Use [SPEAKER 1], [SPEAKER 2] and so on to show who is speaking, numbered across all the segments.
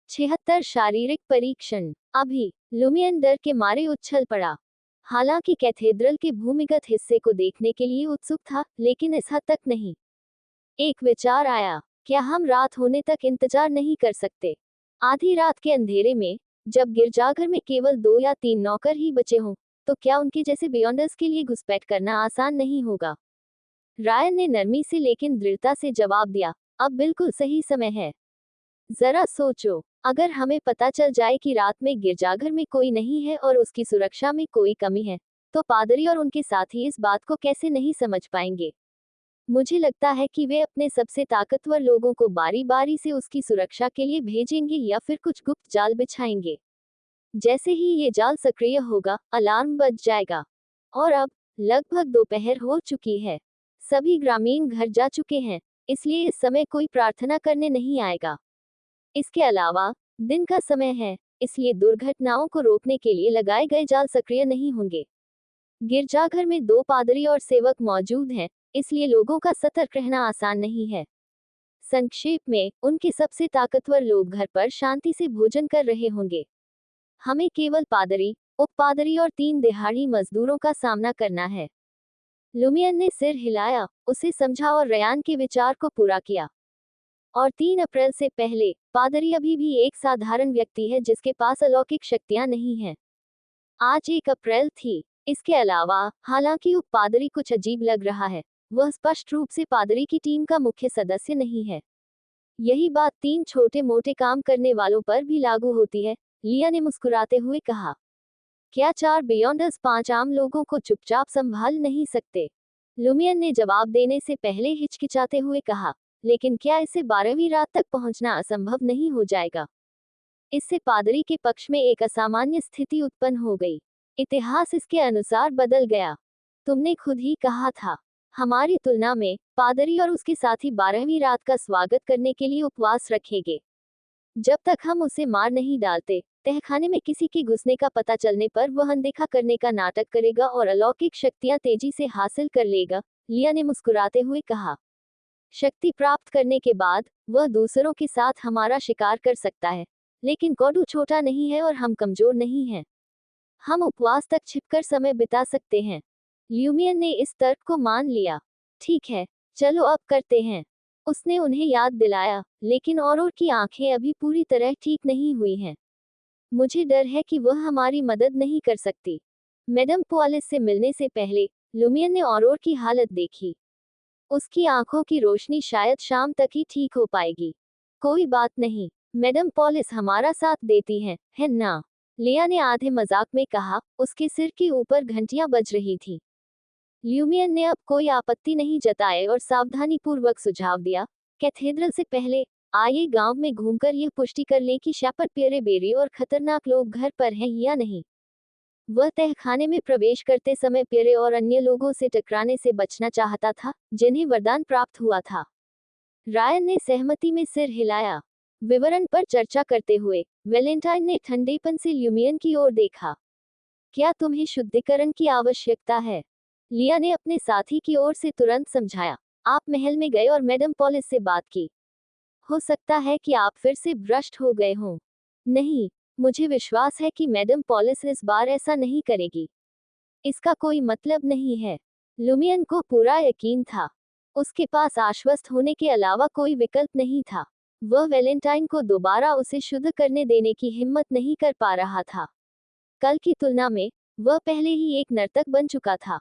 [SPEAKER 1] 76 शारीरिक परीक्षण। अभी लुमियन डर के मारे उछल पड़ा। हालांकि कैथेड्रल के भूमिगत हिस्से को देखने के लिए उत्सुक था, लेकिन इस हद तक नहीं। एक विचार आया, क्या हम रात होने तक इंतजार नहीं कर सकते? आधी रात के अंधेरे में, जब गिरजाघर में केवल 2 या 3 नौकर ही बचे हों, तो क्या उनके जैसे बियॉन्डर्स के लिए घुसपैठ करना आसान नहीं होगा? रायन ने नरमी से लेकिन दृढ़ता से जवाब दिया, अब बिल्कुल सही समय है। जरा सोचो, अगर हमें पता चल जाए कि रात में गिरजाघर में कोई नहीं है और उसकी सुरक्षा में कोई कमी है, तो पादरी और उनके साथी इस बात को कैसे नहीं समझ पाएंगे? मुझे लगता है कि वे अपने सबसे ताकतवर लोगों को बारी बारी से उसकी सुरक्षा के लिए भेजेंगे या फिर कुछ गुप्त जाल बिछाएंगे। जैसे ही ये जाल सक्रिय होगा, अलार्म बज जाएगा। और अब लगभग दोपहर हो चुकी है। सभी ग्रामीण घर जा चुके हैं, इसलिए इस समय कोई प्रार्थना करने नहीं आएगा। इसके अलावा दिन का समय है, इसलिए दुर्घटनाओं को रोकने के लिए लगाए गए जाल सक्रिय नहीं होंगे। गिरजाघर में 2 पादरी और सेवक मौजूद हैं, इसलिए लोगों का सतर्क रहना आसान नहीं है। संक्षेप में, उनके सबसे ताकतवर लोग घर पर शांति से भोजन कर रहे होंगे। हमें केवल पादरी, उपपादरी और 3 दिहाड़ी मजदूरों का सामना करना है। लुमियन ने सिर हिलाया, उसे समझा और रयान के विचार को पूरा किया। और 3 अप्रैल से पहले, पादरी अभी भी एक साधारण व्यक्ति है जिसके पास अलौकिक शक्तियां नहीं हैं। आज 1 अप्रैल थी। इसके अलावा, हालांकि उपपादरी कुछ अजीब लग रहा है, वह स्पष्ट रूप से पादरी की टीम का मुख्य सदस्य नहीं है। यही बात 3 छोटे मोटे काम करने वालों पर भी लागू होती है, लिया ने मुस्कुराते हुए कहा। क्या 4 बियॉन्डर्स 5 आम लोगों को चुपचाप संभाल नहीं सकते? लुमियन ने जवाब देने से पहले हिचकिचाते हुए कहा, लेकिन क्या इससे 12वीं रात तक पहुंचना असंभव नहीं हो जाएगा? इससे पादरी के पक्ष में एक असामान्य स्थिति उत्पन्न हो गई। इतिहास इसके अनुसार बदल गया। तुमने खुद ही कहा था, हमारी तुलना में पादरी और उसके साथी 12वीं रात का स्वागत करने के लिए उपवास रखेंगे। जब तक हम उसे मार नहीं डालते, तहखाने में किसी के घुसने का पता चलने पर वह अनदेखा करने का नाटक करेगा और अलौकिक शक्तियां तेजी से हासिल कर लेगा, लिया ने मुस्कुराते हुए कहा। शक्ति प्राप्त करने के बाद, वह दूसरों के साथ हमारा शिकार कर सकता है, लेकिन कौडू छोटा नहीं है और हम कमजोर नहीं हैं। हम उपवास तक छिपकर समय बिता सकते हैं। ल्यूमियन ने इस तर्क को मान लिया। ठीक है, चलो अब करते हैं। उसने उन्हें याद दिलाया, लेकिन औरों की आंखें अभी पूरी तरह ठीक नहीं हुई हैं। मुझे डर है कि वह हमारी मदद नहीं कर सकती। मैडम पोलिस से मिलने से पहले, लुमियन ने औरों की हालत देखी। उसकी आंखों की रोशनी शायद शाम तक ही ठीक हो पाएगी। कोई बात नहीं, मैडम पोलिस हमारा साथ देती हैं, है ना? लिया ने आधे मजाक में कहा, उसके सिर के ऊपर घंटियां बज रही थीं। ल्यूमियन ने अब कोई आपत्ति नहीं जताए और सावधानीपूर्वक सुझाव दिया, कैथेड्रल से पहले, आइए गांव में घूमकर यह पुष्टि कर लें कि शैपर्ड पियरे बेरी और खतरनाक लोग घर पर हैं या नहीं। वह तहखाने में प्रवेश करते समय पियरे और अन्य लोगों से टकराने से बचना चाहता था, जिन्हें वरदान प्राप्त हुआ था। रायन ने सहमति में सिर हिलाया। विवरण पर चर्चा करते हुए, वैलेंटाइन ने ठंडेपन से ल्यूमियन की ओर देखा। क्या तुम्हें शुद्धिकरण की आवश्यकता है? लिया ने अपने साथी की ओर से तुरंत समझाया। आप महल में गए और मैडम पोलिस से बात की। हो सकता है कि आप फिर से भ्रष्ट हो गए हों। नहीं, मुझे विश्वास है कि मैडम पोलिस इस बार ऐसा नहीं करेगी। इसका कोई मतलब नहीं है। लुमियन को पूरा यकीन था। उसके पास आश्वस्त होने के अलावा कोई विकल्प नहीं था। वह वैलेंटाइन को दोबारा उसे शुद्ध करने देने की हिम्मत नहीं कर पा रहा था। कल की तुलना में, वह पहले ही एक नर्तक बन चुका था।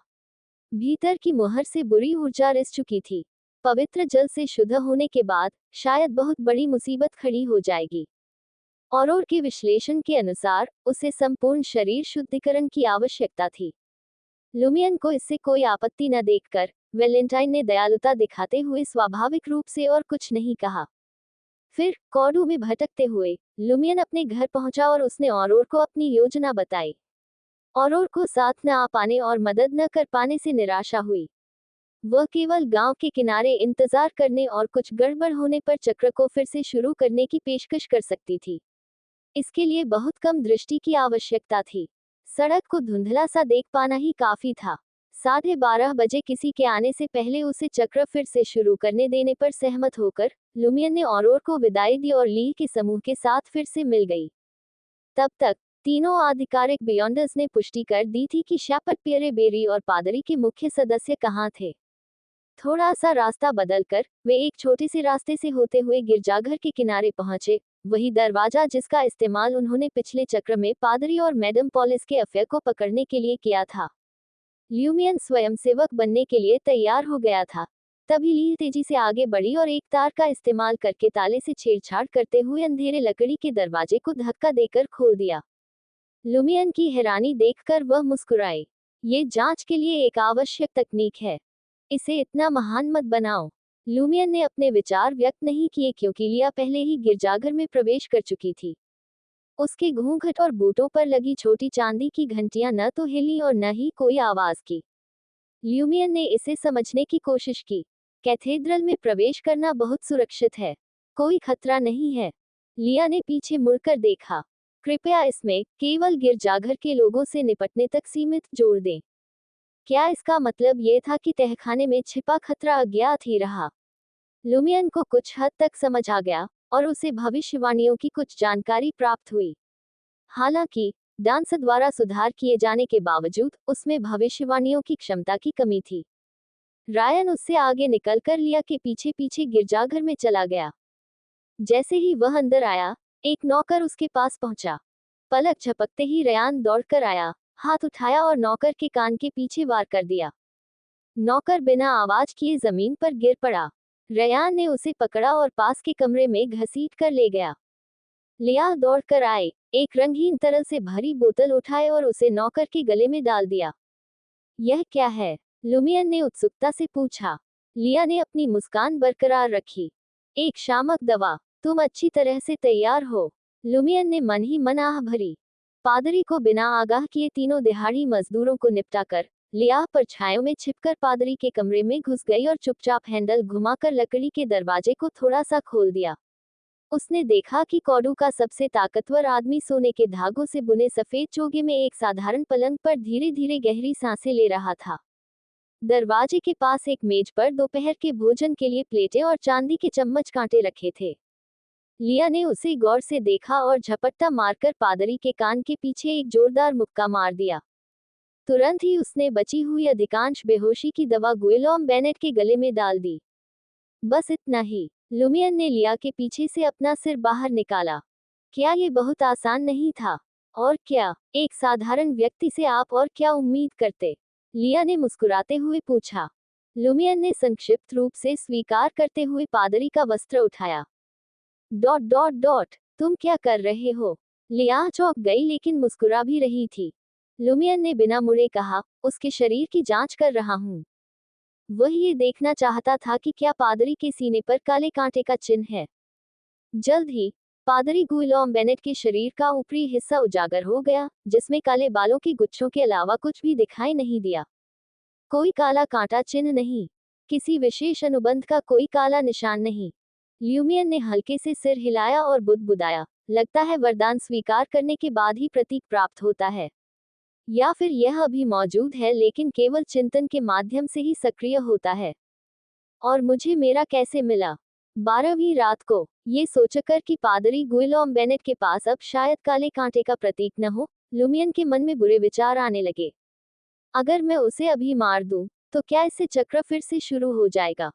[SPEAKER 1] भीतर की मुहर से बुरी ऊर्जा रिस चुकी थी। पवित्र जल से शुद्ध होने के बाद, शायद बहुत बड़ी मुसीबत खड़ी हो जाएगी। और के विश्लेषण के अनुसार, उसे संपूर्ण शरीर शुद्धिकरण की आवश्यकता थी। लुमियन को इससे कोई आपत्ति न देखकर, वैलेंटाइन ने दयालुता दिखाते हुए स्वाभाविक रूप से और कुछ नहीं कहा। फिर, कौडू में भटकते हुए, लुमियन अपने घर पहुंचा और उसने औरोर को अपनी योजना बताई। औरोर को साथ न आ पाने और मदद न कर पाने से निराशा हुई। वह केवल गांव के किनारे इंतजार करने और कुछ गड़बड़ होने पर चक्र को फिर से शुरू करने की पेशकश कर सकती थी। इसके लिए बहुत कम दृष्टि की आवश्यकता थी। सड़क को धुंधला सा देख पाना ही काफी था। 12:30 बजे किसी के आने से पहले उसे चक्र फिर से शुरू करने देने पर सहमत होकर लुमियन ने ऑरोर को विदाई दी और ली के समूह के साथ फिर से मिल गई। तब तक तीनों आधिकारिक बियॉन्डर्स ने पुष्टि कर दी थी कि शैपर्ड पियरे बेरी और पादरी के मुख्य सदस्य कहाँ थे। थोड़ा सा रास्ता बदलकर वे एक छोटे से रास्ते से होते हुए गिरजाघर के किनारे पहुंचे, वही दरवाजा जिसका इस्तेमाल उन्होंने पिछले चक्र में पादरी और मैडम पॉलिस के अफेयर को पकड़ने के लिए किया था। ल्यूमियन स्वयंसेवक बनने के लिए तैयार हो गया था। तभी ली तेजी से आगे बढ़ी और एक तार का इस्तेमाल करके ताले से छेड़छाड़ करते हुए अंधेरे लकड़ी के दरवाजे को धक्का देकर खोल दिया। लुमियन की हैरानी देखकर वह मुस्कुराए। ये जांच के लिए एक आवश्यक तकनीक है, इसे इतना महान मत बनाओ। लुमियन ने अपने विचार व्यक्त नहीं किए क्योंकि लिया पहले ही गिरजाघर में प्रवेश कर चुकी थी। उसके घूंघट और बूटों पर लगी छोटी चांदी की घंटियां न तो हिली और न ही कोई आवाज की। ल्यूमियन ने इसे समझने की कोशिश की। कैथेड्रल में प्रवेश करना बहुत सुरक्षित है, कोई खतरा नहीं है। लिया ने पीछे मुड़कर देखा। कृपया इसमें केवल गिरजाघर के लोगों से निपटने तक सीमित जोर दें। क्या इसका मतलब ये था कि तहखाने में छिपा खतरा अज्ञात ही रहा? लुमियन को कुछ हद तक समझ आ गया और उसे भविष्यवाणियों की कुछ जानकारी प्राप्त हुई। हालांकि डांस द्वारा सुधार किए जाने के बावजूद उसमें भविष्यवाणियों की क्षमता की कमी थी। रायन उससे आगे निकलकर लिया के पीछे पीछे गिरजाघर में चला गया। जैसे ही वह अंदर आया, एक नौकर उसके पास पहुंचा। पलक झपकते ही रयान दौड़कर आया, हाथ उठाया और नौकर के कान के पीछे वार कर दिया। नौकर बिना आवाज किए जमीन पर गिर पड़ा। रयान ने उसे पकड़ा और पास के कमरे में घसीट कर ले गया। लिया दौड़कर आए, एक रंगीन तरल से भरी बोतल उठाए और उसे नौकर के गले में डाल दिया। यह क्या है? लुमियन ने उत्सुकता से पूछा। लिया ने अपनी मुस्कान बरकरार रखी। एक शामक दवा, तुम अच्छी तरह से तैयार हो। लुमियन ने मन ही मन आह भरी। पादरी को बिना आगाह किए तीनों दिहाड़ी मजदूरों को निपटाकर लिया परछाइयों में छिपकर पादरी के कमरे में घुस गई और चुपचाप हैंडल घुमाकर लकड़ी के दरवाजे को थोड़ा सा खोल दिया। उसने देखा कि कौडू का सबसे ताकतवर आदमी सोने के धागों से बुने सफेद चोगे में एक साधारण पलंग पर धीरे धीरे गहरी सांसें ले रहा था। दरवाजे के पास एक मेज पर दोपहर के भोजन के लिए प्लेटें और चांदी के चम्मच कांटे रखे थे। लिया ने उसे गौर से देखा और झपट्टा मारकर पादरी के कान के पीछे एक जोरदार मुक्का मार दिया। तुरंत ही उसने बची हुई अधिकांश बेहोशी की दवा गुइलॉम बेनेट के गले में डाल दी। बस इतना ही। लुमियन ने लिया के पीछे से अपना सिर बाहर निकाला। क्या ये बहुत आसान नहीं था? और क्या एक साधारण व्यक्ति से आप और क्या उम्मीद करते? लिया ने मुस्कुराते हुए पूछा। लुमियन ने संक्षिप्त रूप से स्वीकार करते हुए पादरी का वस्त्र उठाया। डॉट डॉट डॉट, तुम क्या कर रहे हो? लिया चौंक गई लेकिन मुस्कुरा भी रही थी। लुमियन ने बिना मुड़े कहा, उसके शरीर की जांच कर रहा हूं। वह ये देखना चाहता था कि क्या पादरी के सीने पर काले कांटे का चिन्ह है। जल्द ही पादरी गुइलॉम बेनेट के शरीर का ऊपरी हिस्सा उजागर हो गया, जिसमें काले बालों के गुच्छों के अलावा कुछ भी दिखाई नहीं दिया। कोई काला कांटा चिन्ह नहीं, किसी विशेष अनुबंध का कोई काला निशान नहीं। ल्यूमियन ने हल्के से सिर हिलाया और बुदबुदाया, लगता है वरदान स्वीकार करने के बाद ही प्रतीक प्राप्त होता है, या फिर यह अभी मौजूद है लेकिन केवल चिंतन के माध्यम से ही सक्रिय होता है। और मुझे मेरा कैसे मिला? 12वीं रात को, ये सोचकर कि पादरी गुइलॉम बेनेट के पास अब शायद काले कांटे का प्रतीक न हो, लुमियन के मन में बुरे विचार आने लगे। अगर मैं उसे अभी मार दूं, तो क्या इससे चक्र फिर से शुरू हो जाएगा?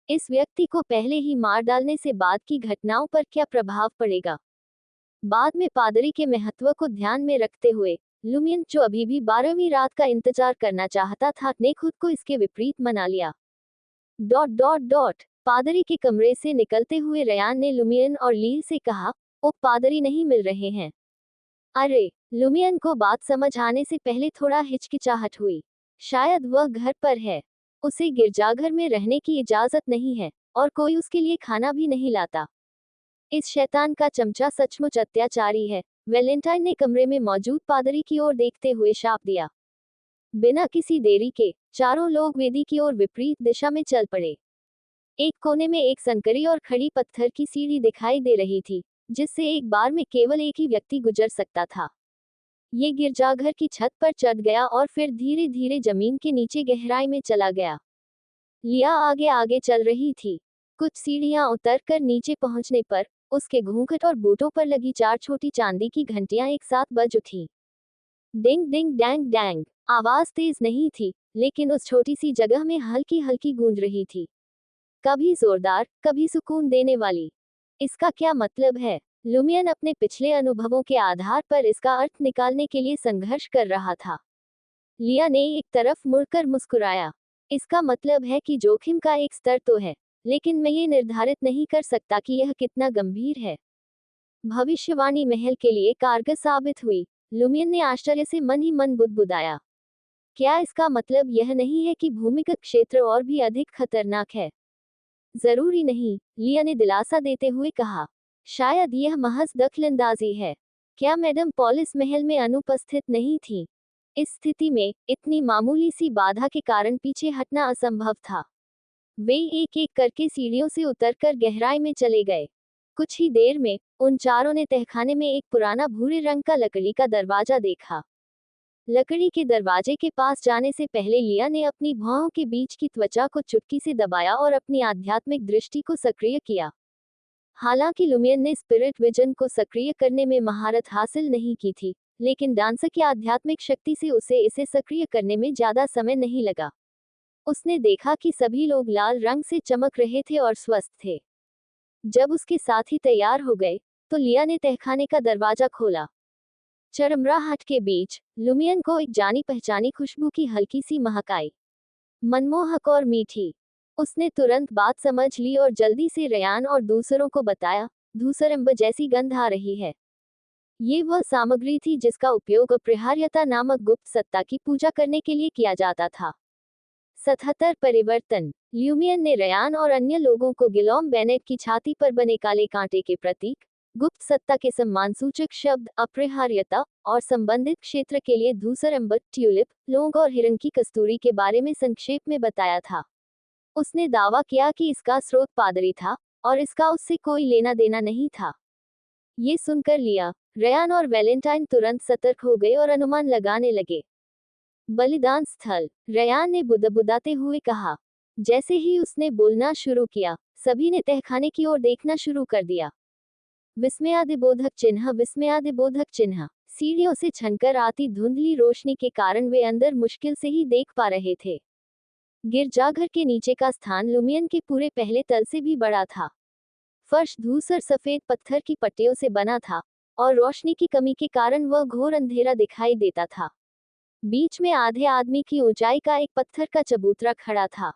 [SPEAKER 1] इस व्यक्ति को पहले ही मार डालने से बाद की घटनाओं पर क्या प्रभाव पड़ेगा? बाद में पादरी के महत्व को ध्यान में रखते हुए लुमियन, जो अभी भी 12वीं रात का इंतजार करना चाहता था, ने खुद को इसके विपरीत मना लिया। डॉट डॉट डॉट, पादरी के कमरे से निकलते हुए रयान ने लुमियन और ली से कहा, ओ पादरी नहीं मिल रहे हैं। अरे, लुमियन को बात समझ आने से पहले थोड़ा हिचकिचाहट हुई। शायद वह घर पर है, उसे गिरजाघर में रहने की इजाजत नहीं है, और कोई उसके लिए खाना भी नहीं लाता। इस शैतान का चमचा सचमुच अत्याचारी है। वैलेंटाइन ने कमरे में मौजूद पादरी की ओर देखते हुए शाप दिया। बिना किसी देरी के चारों लोग वेदी की ओर विपरीत दिशा में चल पड़े। एक कोने में एक संकरी और खड़ी पत्थर की सीढ़ी दिखाई दे रही थी, जिससे एक बार में केवल एक ही व्यक्ति गुजर सकता था। ये गिरजाघर की छत पर चढ़ गया और फिर धीरे धीरे जमीन के नीचे गहराई में चला गया। लिया आगे आगे चल रही थी। कुछ सीढ़ियां उतरकर नीचे पहुंचने पर उसके घूंघट और बूटों पर लगी 4 छोटी चांदी की घंटियां एक साथ बज उठी। डिंग डिंग डैंग डैंग। आवाज तेज नहीं थी, लेकिन उस छोटी सी जगह में हल्की हल्की गूंज रही थी, कभी जोरदार, कभी सुकून देने वाली। इसका क्या मतलब है? लुमियन अपने पिछले अनुभवों के आधार पर इसका अर्थ निकालने के लिए संघर्ष कर रहा था। लिया ने एक तरफ मुड़कर मुस्कुराया। इसका मतलब है कि जोखिम का एक स्तर तो है, लेकिन मैं ये निर्धारित नहीं कर सकता कि यह कितना गंभीर है। भविष्यवाणी महल के लिए कारगर साबित हुई। लुमियन ने आश्चर्य से मन ही मन बुदबुदाया। क्या इसका मतलब यह नहीं है कि भूमिगत क्षेत्र और भी अधिक खतरनाक है? जरूरी नहीं, लिया ने दिलासा देते हुए कहा। शायद यह महज दखलंदाजी है। क्या मैडम पॉलिस महल में अनुपस्थित नहीं थी? इस स्थिति में इतनी मामूली सी बाधा के कारण पीछे हटना असंभव था। वे एक एक करके सीढ़ियों से उतरकर गहराई में चले गए। कुछ ही देर में उन चारों ने तहखाने में एक पुराना भूरे रंग का लकड़ी का दरवाजा देखा। लकड़ी के दरवाजे के पास जाने से पहले लिया ने अपनी भौहों के बीच की त्वचा को चुटकी से दबाया और अपनी आध्यात्मिक दृष्टि को सक्रिय किया। हालांकि लुमियन ने स्पिरिट विजन को सक्रिय करने में महारत हासिल नहीं की थी, लेकिन डांसर की आध्यात्मिक शक्ति से उसे इसे सक्रिय करने में ज्यादा समय नहीं लगा। उसने देखा कि सभी लोग लाल रंग से चमक रहे थे और स्वस्थ थे। जब उसके साथी तैयार हो गए, तो लिया ने तहखाने का दरवाजा खोला। चरमराहट के बीच लुमियन को एक जानी पहचानी खुशबू की हल्की सी महक आई, मनमोहक और मीठी। उसने तुरंत बात समझ ली और जल्दी से रयान और दूसरों को बताया, धूसरंब जैसी गंध आ रही है। ये वह सामग्री थी जिसका उपयोग अपरिहार्यता नामक गुप्त सत्ता की पूजा करने के लिए किया जाता था। 77 परिवर्तन। ल्यूमियन ने रयान और अन्य लोगों को गिलॉम बेनेट की छाती पर बने काले कांटे के प्रतीक, गुप्त सत्ता के सम्मानसूचक शब्द अपरिहार्यता और संबंधित क्षेत्र के लिए धूसरंब, ट्यूलिप, लौंग और हिरन की कस्तूरी के बारे में संक्षेप में बताया था। उसने दावा किया कि इसका स्रोत पादरी था और इसका उससे कोई लेना देना नहीं था। ये सुनकर लिया, रयान और वैलेंटाइन तुरंत सतर्क हो गए और अनुमान लगाने लगे। बलिदान स्थल, रयान ने बुदबुदाते हुए कहा। जैसे ही उसने बोलना शुरू किया, सभी ने तहखाने की ओर देखना शुरू कर दिया। विस्मयादिबोधक चिन्ह, विस्मयादिबोधक चिन्ह। सीढ़ियों से छनकर आती धुंधली रोशनी के कारण वे अंदर मुश्किल से ही देख पा रहे थे। गिरजाघर के नीचे का स्थान लुमियन के पूरे पहले तल से भी बड़ा था। फर्श धूसर सफेद पत्थर की पट्टियों से बना था और रोशनी की कमी के कारण वह घोर अंधेरा दिखाई देता था। बीच में आधे आदमी की ऊंचाई का एक पत्थर का चबूतरा खड़ा था।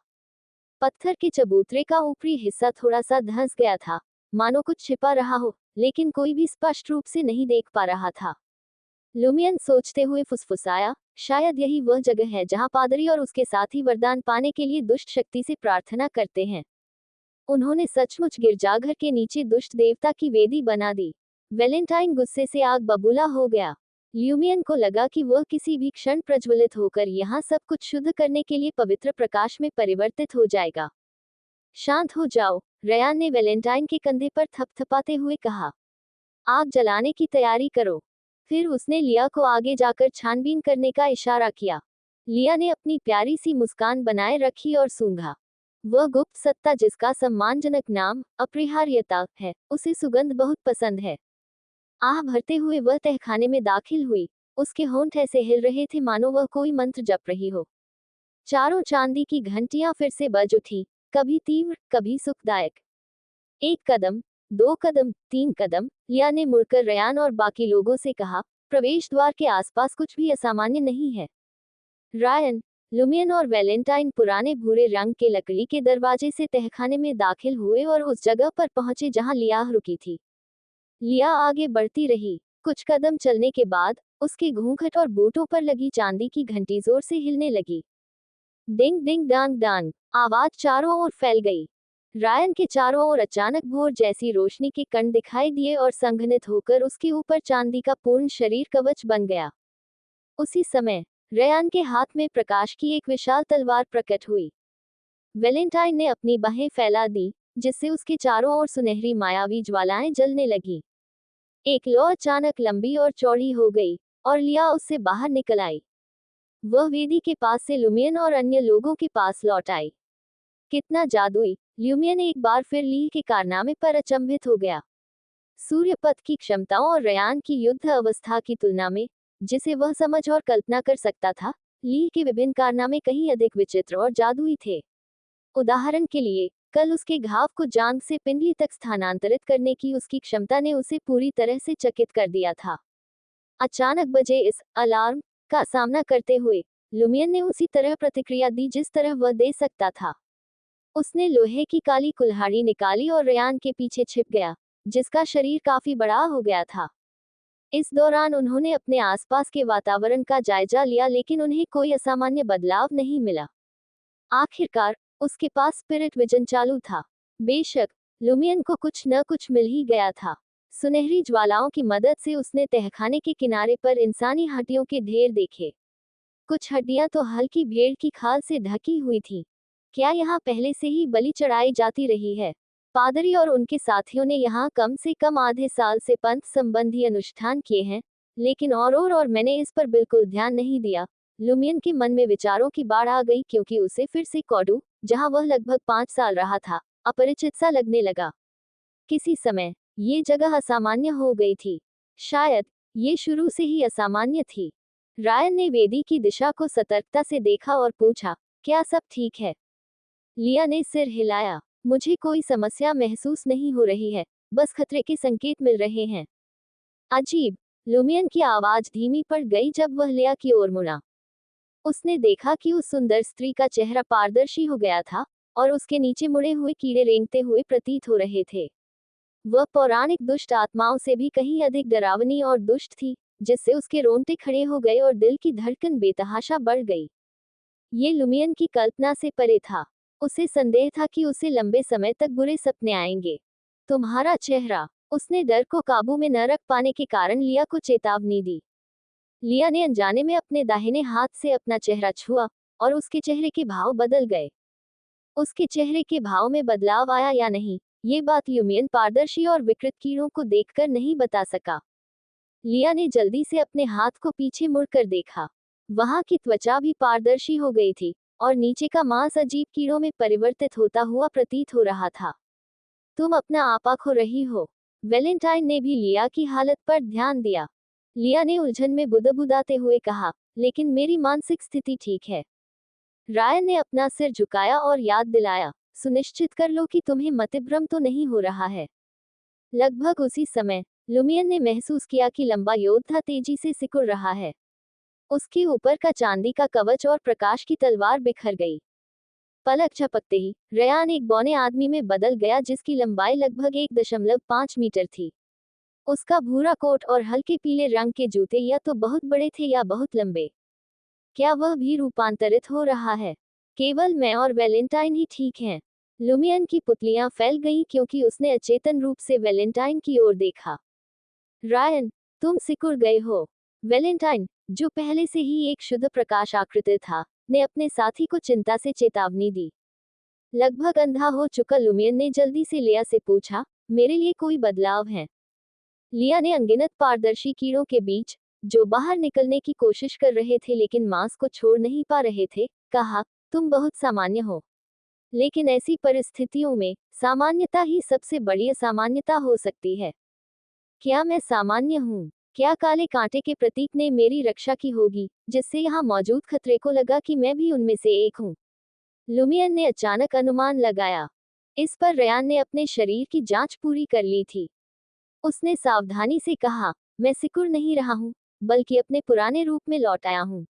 [SPEAKER 1] पत्थर के चबूतरे का ऊपरी हिस्सा थोड़ा सा धंस गया था, मानो कुछ छिपा रहा हो, लेकिन कोई भी स्पष्ट रूप से नहीं देख पा रहा था। लुमियन सोचते हुए फुसफुसाया, शायद यही वह जगह है जहां पादरी और उसके साथी वरदान पाने के लिए दुष्ट शक्ति से प्रार्थना करते हैं। उन्होंने सचमुच गिरजाघर के नीचे दुष्ट देवता की वेदी बना दी। वैलेंटाइन गुस्से से आग बबूला हो गया। ल्यूमियन को लगा कि वह किसी भी क्षण प्रज्वलित होकर यहाँ सब कुछ शुद्ध करने के लिए पवित्र प्रकाश में परिवर्तित हो जाएगा। शांत हो जाओ, रयान ने वैलेंटाइन के कंधे पर थपथपाते हुए कहा। आग जलाने की तैयारी करो। फिर उसने लिया को आगे जाकर छानबीन करने का इशारा किया। लिया ने अपनी प्यारी सी मुस्कान बनाए रखी और सूंघा। वह गुप्त सत्ता जिसका सम्मानजनक नाम अपरिहार्यता है, उसे सुगंध बहुत पसंद है। आह भरते हुए वह तहखाने में दाखिल हुई। उसके होंठ ऐसे हिल रहे थे मानो वह कोई मंत्र जप रही हो। चारों चांदी की घंटियां फिर से बज उठी, कभी तीव्र, कभी सुखदायक। 1 कदम, 2 कदम, 3 कदम। लिया ने मुड़कर रयान और बाकी लोगों से कहा, प्रवेश द्वार के आसपास कुछ भी असामान्य नहीं है। रायन, लुमियन और वैलेंटाइन पुराने भूरे रंग के लकड़ी के दरवाजे से तहखाने में दाखिल हुए और उस जगह पर पहुंचे जहां लिया रुकी थी। लिया आगे बढ़ती रही। कुछ कदम चलने के बाद उसके घूंघट और बूटों पर लगी चांदी की घंटी जोर से हिलने लगी। डिंग डिंग डांग डांग, आवाज चारों ओर फैल गई। रायन के चारों ओर अचानक भोर जैसी रोशनी के कण दिखाई दिए और संघनित होकर उसके ऊपर चांदी का पूर्ण शरीर कवच बन गया। उसी समय रयान के हाथ में प्रकाश की एक विशाल तलवार प्रकट हुई। वैलेंटाइन ने अपनी बाहें फैला दी, जिससे उसके चारों ओर सुनहरी मायावी ज्वालाएं जलने लगी। एक लौ अचानक लंबी और चौड़ी हो गई, और लिया उससे बाहर निकल आई। वह वेदी के पास से लुमियन और अन्य लोगों के पास लौट आई। कितना जादुई! ल्यूमियन एक बार फिर ली के कारनामे पर अचंभित हो गया। सूर्यपथ की क्षमताओं और रयान की युद्ध अवस्था की तुलना में, जिसे वह समझ और कल्पना कर सकता था, ली के विभिन्न कारनामे कहीं अधिक विचित्र और जादुई थे। उदाहरण के लिए, कल उसके घाव को जांघ से पिंडली तक स्थानांतरित करने की उसकी क्षमता ने उसे पूरी तरह से चकित कर दिया था। अचानक बजे इस अलार्म का सामना करते हुए लुमियन ने उसी तरह प्रतिक्रिया दी जिस तरह वह दे सकता था। उसने लोहे की काली कुल्हाड़ी निकाली और रयान के पीछे छिप गया, जिसका शरीर काफी बड़ा हो गया था। इस दौरान उन्होंने अपने आसपास के वातावरण का जायजा लिया, लेकिन उन्हें कोई असामान्य बदलाव नहीं मिला। आखिरकार उसके पास स्पिरिट विजन चालू था। बेशक लुमियन को कुछ न कुछ मिल ही गया था। सुनहरी ज्वालाओं की मदद से उसने तहखाने के किनारे पर इंसानी हड्डियों के ढेर देखे। कुछ हड्डियां तो हल्की भेड़ की खाल से ढकी हुई थीं। क्या यहाँ पहले से ही बलि चढ़ाई जाती रही है? पादरी और उनके साथियों ने यहाँ कम से कम आधे साल से पंथ संबंधी अनुष्ठान किए हैं, लेकिन और मैंने इस पर बिल्कुल ध्यान नहीं दिया। लुमियन के मन में विचारों की बाढ़ आ गई, क्योंकि उसे फिर से कॉडू, जहाँ वह लगभग 5 साल रहा था, अपरिचित सा लगने लगा। किसी समय ये जगह असामान्य हो गई थी। शायद ये शुरू से ही असामान्य थी। रायन ने वेदी की दिशा को सतर्कता से देखा और पूछा, क्या सब ठीक है? लिया ने सिर हिलाया। मुझे कोई समस्या महसूस नहीं हो रही है, बस खतरे के संकेत मिल रहे हैं। अजीब! लुमियन की आवाज धीमी पड़ गई जब वह लिया की ओर मुड़ा। उसने देखा कि उस सुंदर स्त्री का चेहरा पारदर्शी हो गया था और उसके नीचे मुड़े हुए कीड़े रेंगते हुए प्रतीत हो रहे थे। वह पौराणिक दुष्ट आत्माओं से भी कहीं अधिक डरावनी और दुष्ट थी, जिससे उसके रोंगटे खड़े हो गए और दिल की धड़कन बेतहाशा बढ़ गई। ये लुमियन की कल्पना से परे था। उसे संदेह था कि उसे लंबे समय तक बुरे सपने आएंगे। तुम्हारा चेहरा, उसने डर को काबू में न रख पाने के कारण लिया को चेतावनी दी। लिया ने अनजाने में अपने दाहिने हाथ से अपना चेहरा छुआ और उसके चेहरे के भाव बदल गए। उसके चेहरे के भाव में बदलाव आया या नहीं, ये बात ल्यूमियन पारदर्शी और विकृत कीड़ों को देखकर नहीं बता सका। लिया ने जल्दी से अपने हाथ को पीछे मुड़कर देखा। वहां की त्वचा भी पारदर्शी हो गई थी और नीचे का मांस अजीब कीड़ों में परिवर्तित होता हुआ प्रतीत हो रहा था। तुम अपना आपा खो रही हो। वैलेंटाइन ने भी लिया की हालत पर ध्यान दिया। लिया ने उलझन में बुदबुदाते हुए कहा, लेकिन मेरी मानसिक स्थिति ठीक है। रायन ने अपना सिर झुकाया और याद दिलाया, सुनिश्चित कर लो कि तुम्हें मतिभ्रम तो नहीं हो रहा है। लगभग उसी समय लुमियन ने महसूस किया कि लंबा योद्धा तेजी से सिकुड़ रहा है। उसके ऊपर का चांदी का कवच और प्रकाश की तलवार बिखर गई। पलक झपकते ही रयान एक बौने आदमी में बदल गया, जिसकी लंबाई लगभग 1.5 मीटर थी। उसका भूरा कोट और हल्के पीले रंग के जूते या तो बहुत बड़े थे या बहुत लंबे। क्या वह भी रूपांतरित हो रहा है? केवल मैं और वैलेंटाइन ही ठीक हैं। लुमियन की पुतलियां फैल गईं क्योंकि उसने अचेतन रूप से वैलेंटाइन की ओर देखा। रायन, तुम सिकुड़ गए हो। वैलेंटाइन, जो पहले से ही एक शुद्ध प्रकाश आकृति था, ने अपने साथी को चिंता से चेतावनी दी। लगभग अंधा हो चुका लुमियन ने जल्दी से लिया से पूछा, मेरे लिए कोई बदलाव है? लिया ने अनगिनत पारदर्शी कीड़ों के बीच, जो बाहर निकलने की कोशिश कर रहे थे लेकिन मांस को छोड़ नहीं पा रहे थे, कहा, तुम बहुत सामान्य हो। लेकिन ऐसी परिस्थितियों में सामान्यता ही सबसे बड़ी असामान्यता हो सकती है। क्या मैं सामान्य हूँ? क्या काले कांटे के प्रतीक ने मेरी रक्षा की होगी, जिससे यहाँ मौजूद खतरे को लगा कि मैं भी उनमें से एक हूँ? लुमियन ने अचानक अनुमान लगाया। इस पर रयान ने अपने शरीर की जांच पूरी कर ली थी। उसने सावधानी से कहा, मैं सिकुड़ नहीं रहा हूँ, बल्कि अपने पुराने रूप में लौट आया हूँ।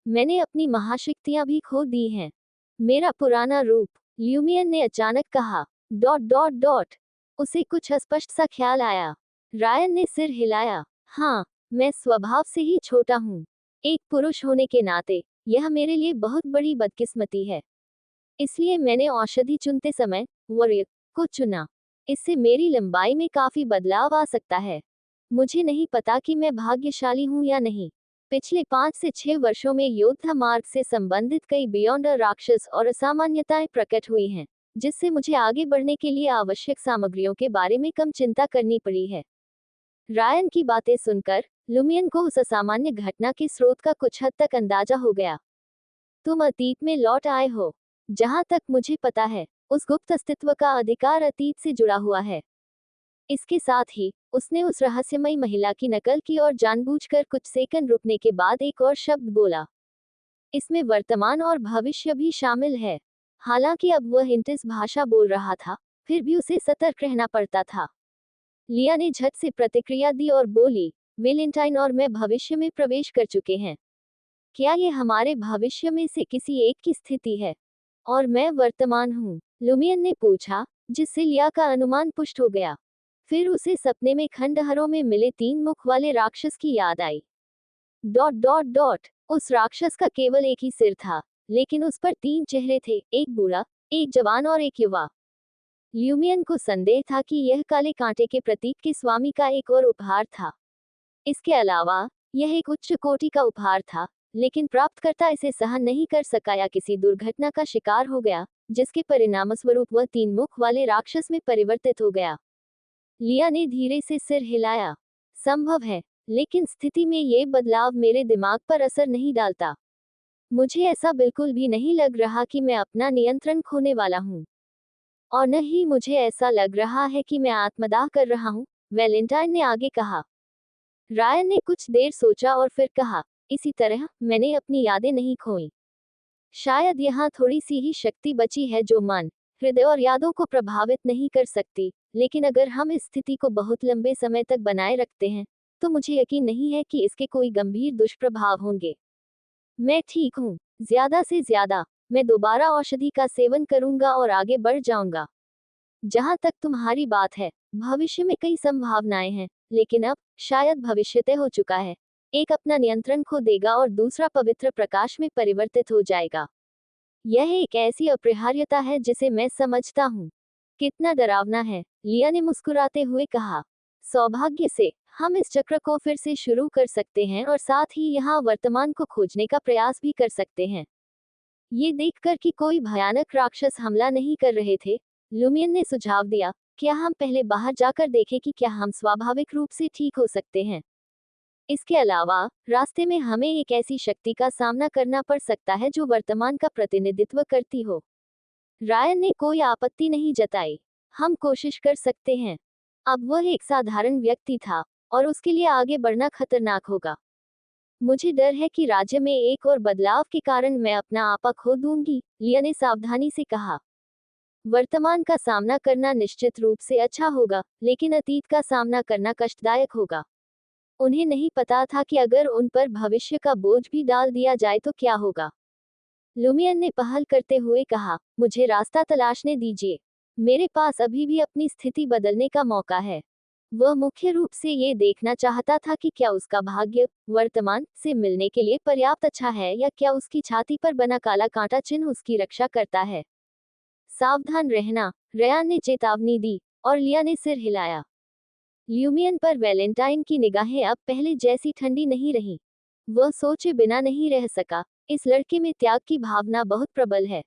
[SPEAKER 1] मैंने अपनी महाशक्तियां भी खो दी हैं। मेरा पुराना रूप, ल्यूमियन ने अचानक कहा। डॉट डॉट डॉट उसे कुछ अस्पष्ट सा ख्याल आया। रायन ने सिर हिलाया। हाँ, मैं स्वभाव से ही छोटा हूँ। एक पुरुष होने के नाते यह मेरे लिए बहुत बड़ी बदकिस्मती है। इसलिए मैंने औषधि चुनते समय वॉरियर को चुना। इससे मेरी लंबाई में काफी बदलाव आ सकता है। मुझे नहीं पता कि मैं भाग्यशाली हूँ या नहीं। पिछले 5 से 6 वर्षों में योद्धा मार्ग से संबंधित कई बियॉन्ड राक्षस और असामान्यताएं प्रकट हुई हैं, जिससे मुझे आगे बढ़ने के लिए आवश्यक सामग्रियों के बारे में कम चिंता करनी पड़ी है। रायन की बातें सुनकर लुमियन को उस असामान्य घटना के स्रोत का कुछ हद तक अंदाजा हो गया। तुम अतीत में लौट आए हो। जहां तक मुझे पता है, उस गुप्त अस्तित्व का अधिकार अतीत से जुड़ा हुआ है। इसके साथ ही उसने उस रहस्यमयी महिला की नकल की और जानबूझकर कुछ सेकंड रुकने के बाद एक और शब्द बोला। इसमें वर्तमान और भविष्य भी शामिल है। हालांकि अब वह इंटिस भाषा बोल रहा था, फिर भी उसे सतर्क रहना पड़ता था। लिया ने झट से प्रतिक्रिया दी और बोली, वेलेंटाइन और मैं भविष्य में प्रवेश कर चुके हैं। क्या ये हमारे भविष्य में से किसी एक की स्थिति है? और मैं वर्तमान हूँ? लुमियन ने पूछा, जिससे लिया का अनुमान पुष्ट हो गया। फिर उसे सपने में खंडहरों में मिले 3 मुख वाले राक्षस की याद आई। डॉट डॉट डॉट उस राक्षस का केवल एक ही सिर था, लेकिन उस पर 3 चेहरे थे, एक बूढ़ा, एक जवान और एक युवा। ल्यूमियन को संदेह था कि यह काले कांटे के प्रतीक के स्वामी का एक और उपहार था। इसके अलावा यह एक उच्च कोटि का उपहार था, लेकिन प्राप्तकर्ता इसे सहन नहीं कर सका या किसी दुर्घटना का शिकार हो गया, जिसके परिणामस्वरूप वह 3 मुख वाले राक्षस में परिवर्तित हो गया। लिया ने धीरे से सिर हिलाया। संभव है, लेकिन स्थिति में ये बदलाव मेरे दिमाग पर असर नहीं डालता। मुझे ऐसा बिल्कुल भी नहीं लग रहा कि मैं अपना नियंत्रण खोने वाला हूँ। और न ही मुझे ऐसा लग रहा है कि मैं आत्मदाह कर रहा हूँ, वैलेंटाइन ने आगे कहा। रायन ने कुछ देर सोचा और फिर कहा, इसी तरह मैंने अपनी यादें नहीं खोई। शायद यहाँ थोड़ी सी ही शक्ति बची है जो मन, हृदय और यादों को प्रभावित नहीं कर सकती, लेकिन अगर हम इस स्थिति को बहुत लंबे समय तक बनाए रखते हैं, तो मुझे यकीन नहीं है कि इसके कोई गंभीर दुष्प्रभाव होंगे। मैं ठीक हूँ। ज्यादा से ज्यादा मैं दोबारा औषधि का सेवन करूंगा और आगे बढ़ जाऊंगा। जहां तक तुम्हारी बात है, भविष्य में कई संभावनाएं हैं, लेकिन अब शायद भविष्य तय हो चुका है। एक अपना नियंत्रण खो देगा और दूसरा पवित्र प्रकाश में परिवर्तित हो जाएगा। यह एक ऐसी अपरिहार्यता है जिसे मैं समझता हूँ। कितना डरावना है, लिया ने मुस्कुराते हुए कहा। सौभाग्य से हम इस चक्र को फिर से शुरू कर सकते हैं और साथ ही यहाँ वर्तमान को खोजने का प्रयास भी कर सकते हैं। ये देखकर कि कोई भयानक राक्षस हमला नहीं कर रहे थे, लुमियन ने सुझाव दिया, क्या हम पहले बाहर जाकर देखें कि क्या हम स्वाभाविक रूप से ठीक हो सकते हैं। इसके अलावा रास्ते में हमें एक ऐसी शक्ति का सामना करना पड़ सकता है जो वर्तमान का प्रतिनिधित्व करती हो। रायन ने कोई आपत्ति नहीं जताई। हम कोशिश कर सकते हैं। अब वह एक साधारण व्यक्ति था, और उसके लिए आगे बढ़ना खतरनाक होगा। मुझे डर है कि राज्य में एक और बदलाव के कारण मैं अपना आपा खो दूंगी, लिया ने सावधानी से कहा। वर्तमान का सामना करना निश्चित रूप से अच्छा होगा, लेकिन अतीत का सामना करना कष्टदायक होगा। उन्हें नहीं पता था कि अगर उन पर भविष्य का बोझ भी डाल दिया जाए तो क्या होगा। लुमियन ने पहल करते हुए कहा, मुझे रास्ता तलाशने दीजिए। मेरे पास अभी भी अपनी स्थिति बदलने का मौका है। वह मुख्य रूप से ये देखना चाहता था कि क्या उसका भाग्य वर्तमान से मिलने के लिए पर्याप्त अच्छा है या क्या उसकी छाती पर बना काला कांटा चिन्ह उसकी रक्षा करता है। सावधान रहना, रयान ने चेतावनी दी, और लिया ने सिर हिलाया। ल्यूमियन पर वैलेंटाइन की निगाहें अब पहले जैसी ठंडी नहीं रहीं। वह सोचे बिना नहीं रह सका, इस लड़के में त्याग की भावना बहुत प्रबल है।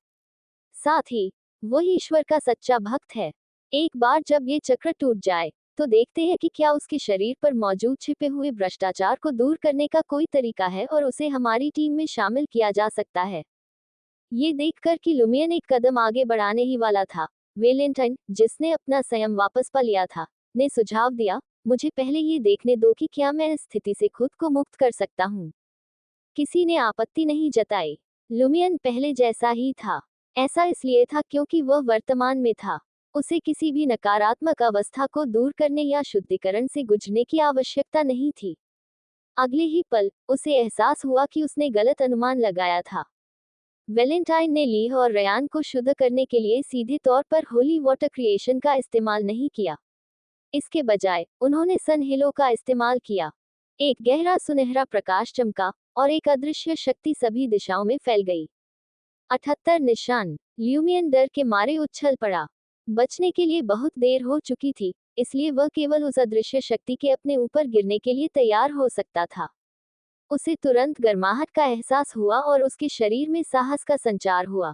[SPEAKER 1] साथ ही वह ईश्वर का सच्चा भक्त है। एक बार जब ये चक्र टूट जाए, तो देखते हैं कि क्या उसके शरीर पर मौजूद छिपे हुए भ्रष्टाचार को दूर करने का कोई तरीका है और उसे हमारी टीम में शामिल किया जा सकता है। ये देखकर कि लुमियन एक कदम आगे बढ़ाने ही वाला था, वेलेंटाइन, जिसने अपना संयम वापस पा लिया था, ने सुझाव दिया, मुझे पहले ये देखने दो कि क्या मैं इस स्थिति से खुद को मुक्त कर सकता हूँ। किसी ने आपत्ति नहीं जताई। लुमियन पहले जैसा ही था। ऐसा इसलिए था क्योंकि वह वर्तमान में था। उसे किसी भी नकारात्मक अवस्था को दूर करने या शुद्धिकरण से गुजरने की आवश्यकता नहीं थी। अगले ही पल उसे एहसास हुआ कि उसने गलत अनुमान लगाया था। वैलेंटाइन ने लीह और रयान को शुद्ध करने के लिए सीधे तौर पर होली वाटर क्रिएशन का इस्तेमाल नहीं किया। इसके बजाय उन्होंने सनहिलो का इस्तेमाल किया। एक गहरा सुनहरा प्रकाश चमका, और एक अदृश्य शक्ति सभी दिशाओं में फैल गई। 78 निशान। ल्यूमियन डर के मारे उछल पड़ा। बचने के लिए बहुत देर हो चुकी थी, इसलिए वह केवल उस अदृश्य शक्ति के अपने ऊपर गिरने के लिए तैयार हो सकता था। उसे तुरंत गर्माहट का एहसास हुआ और उसके शरीर में साहस का संचार हुआ।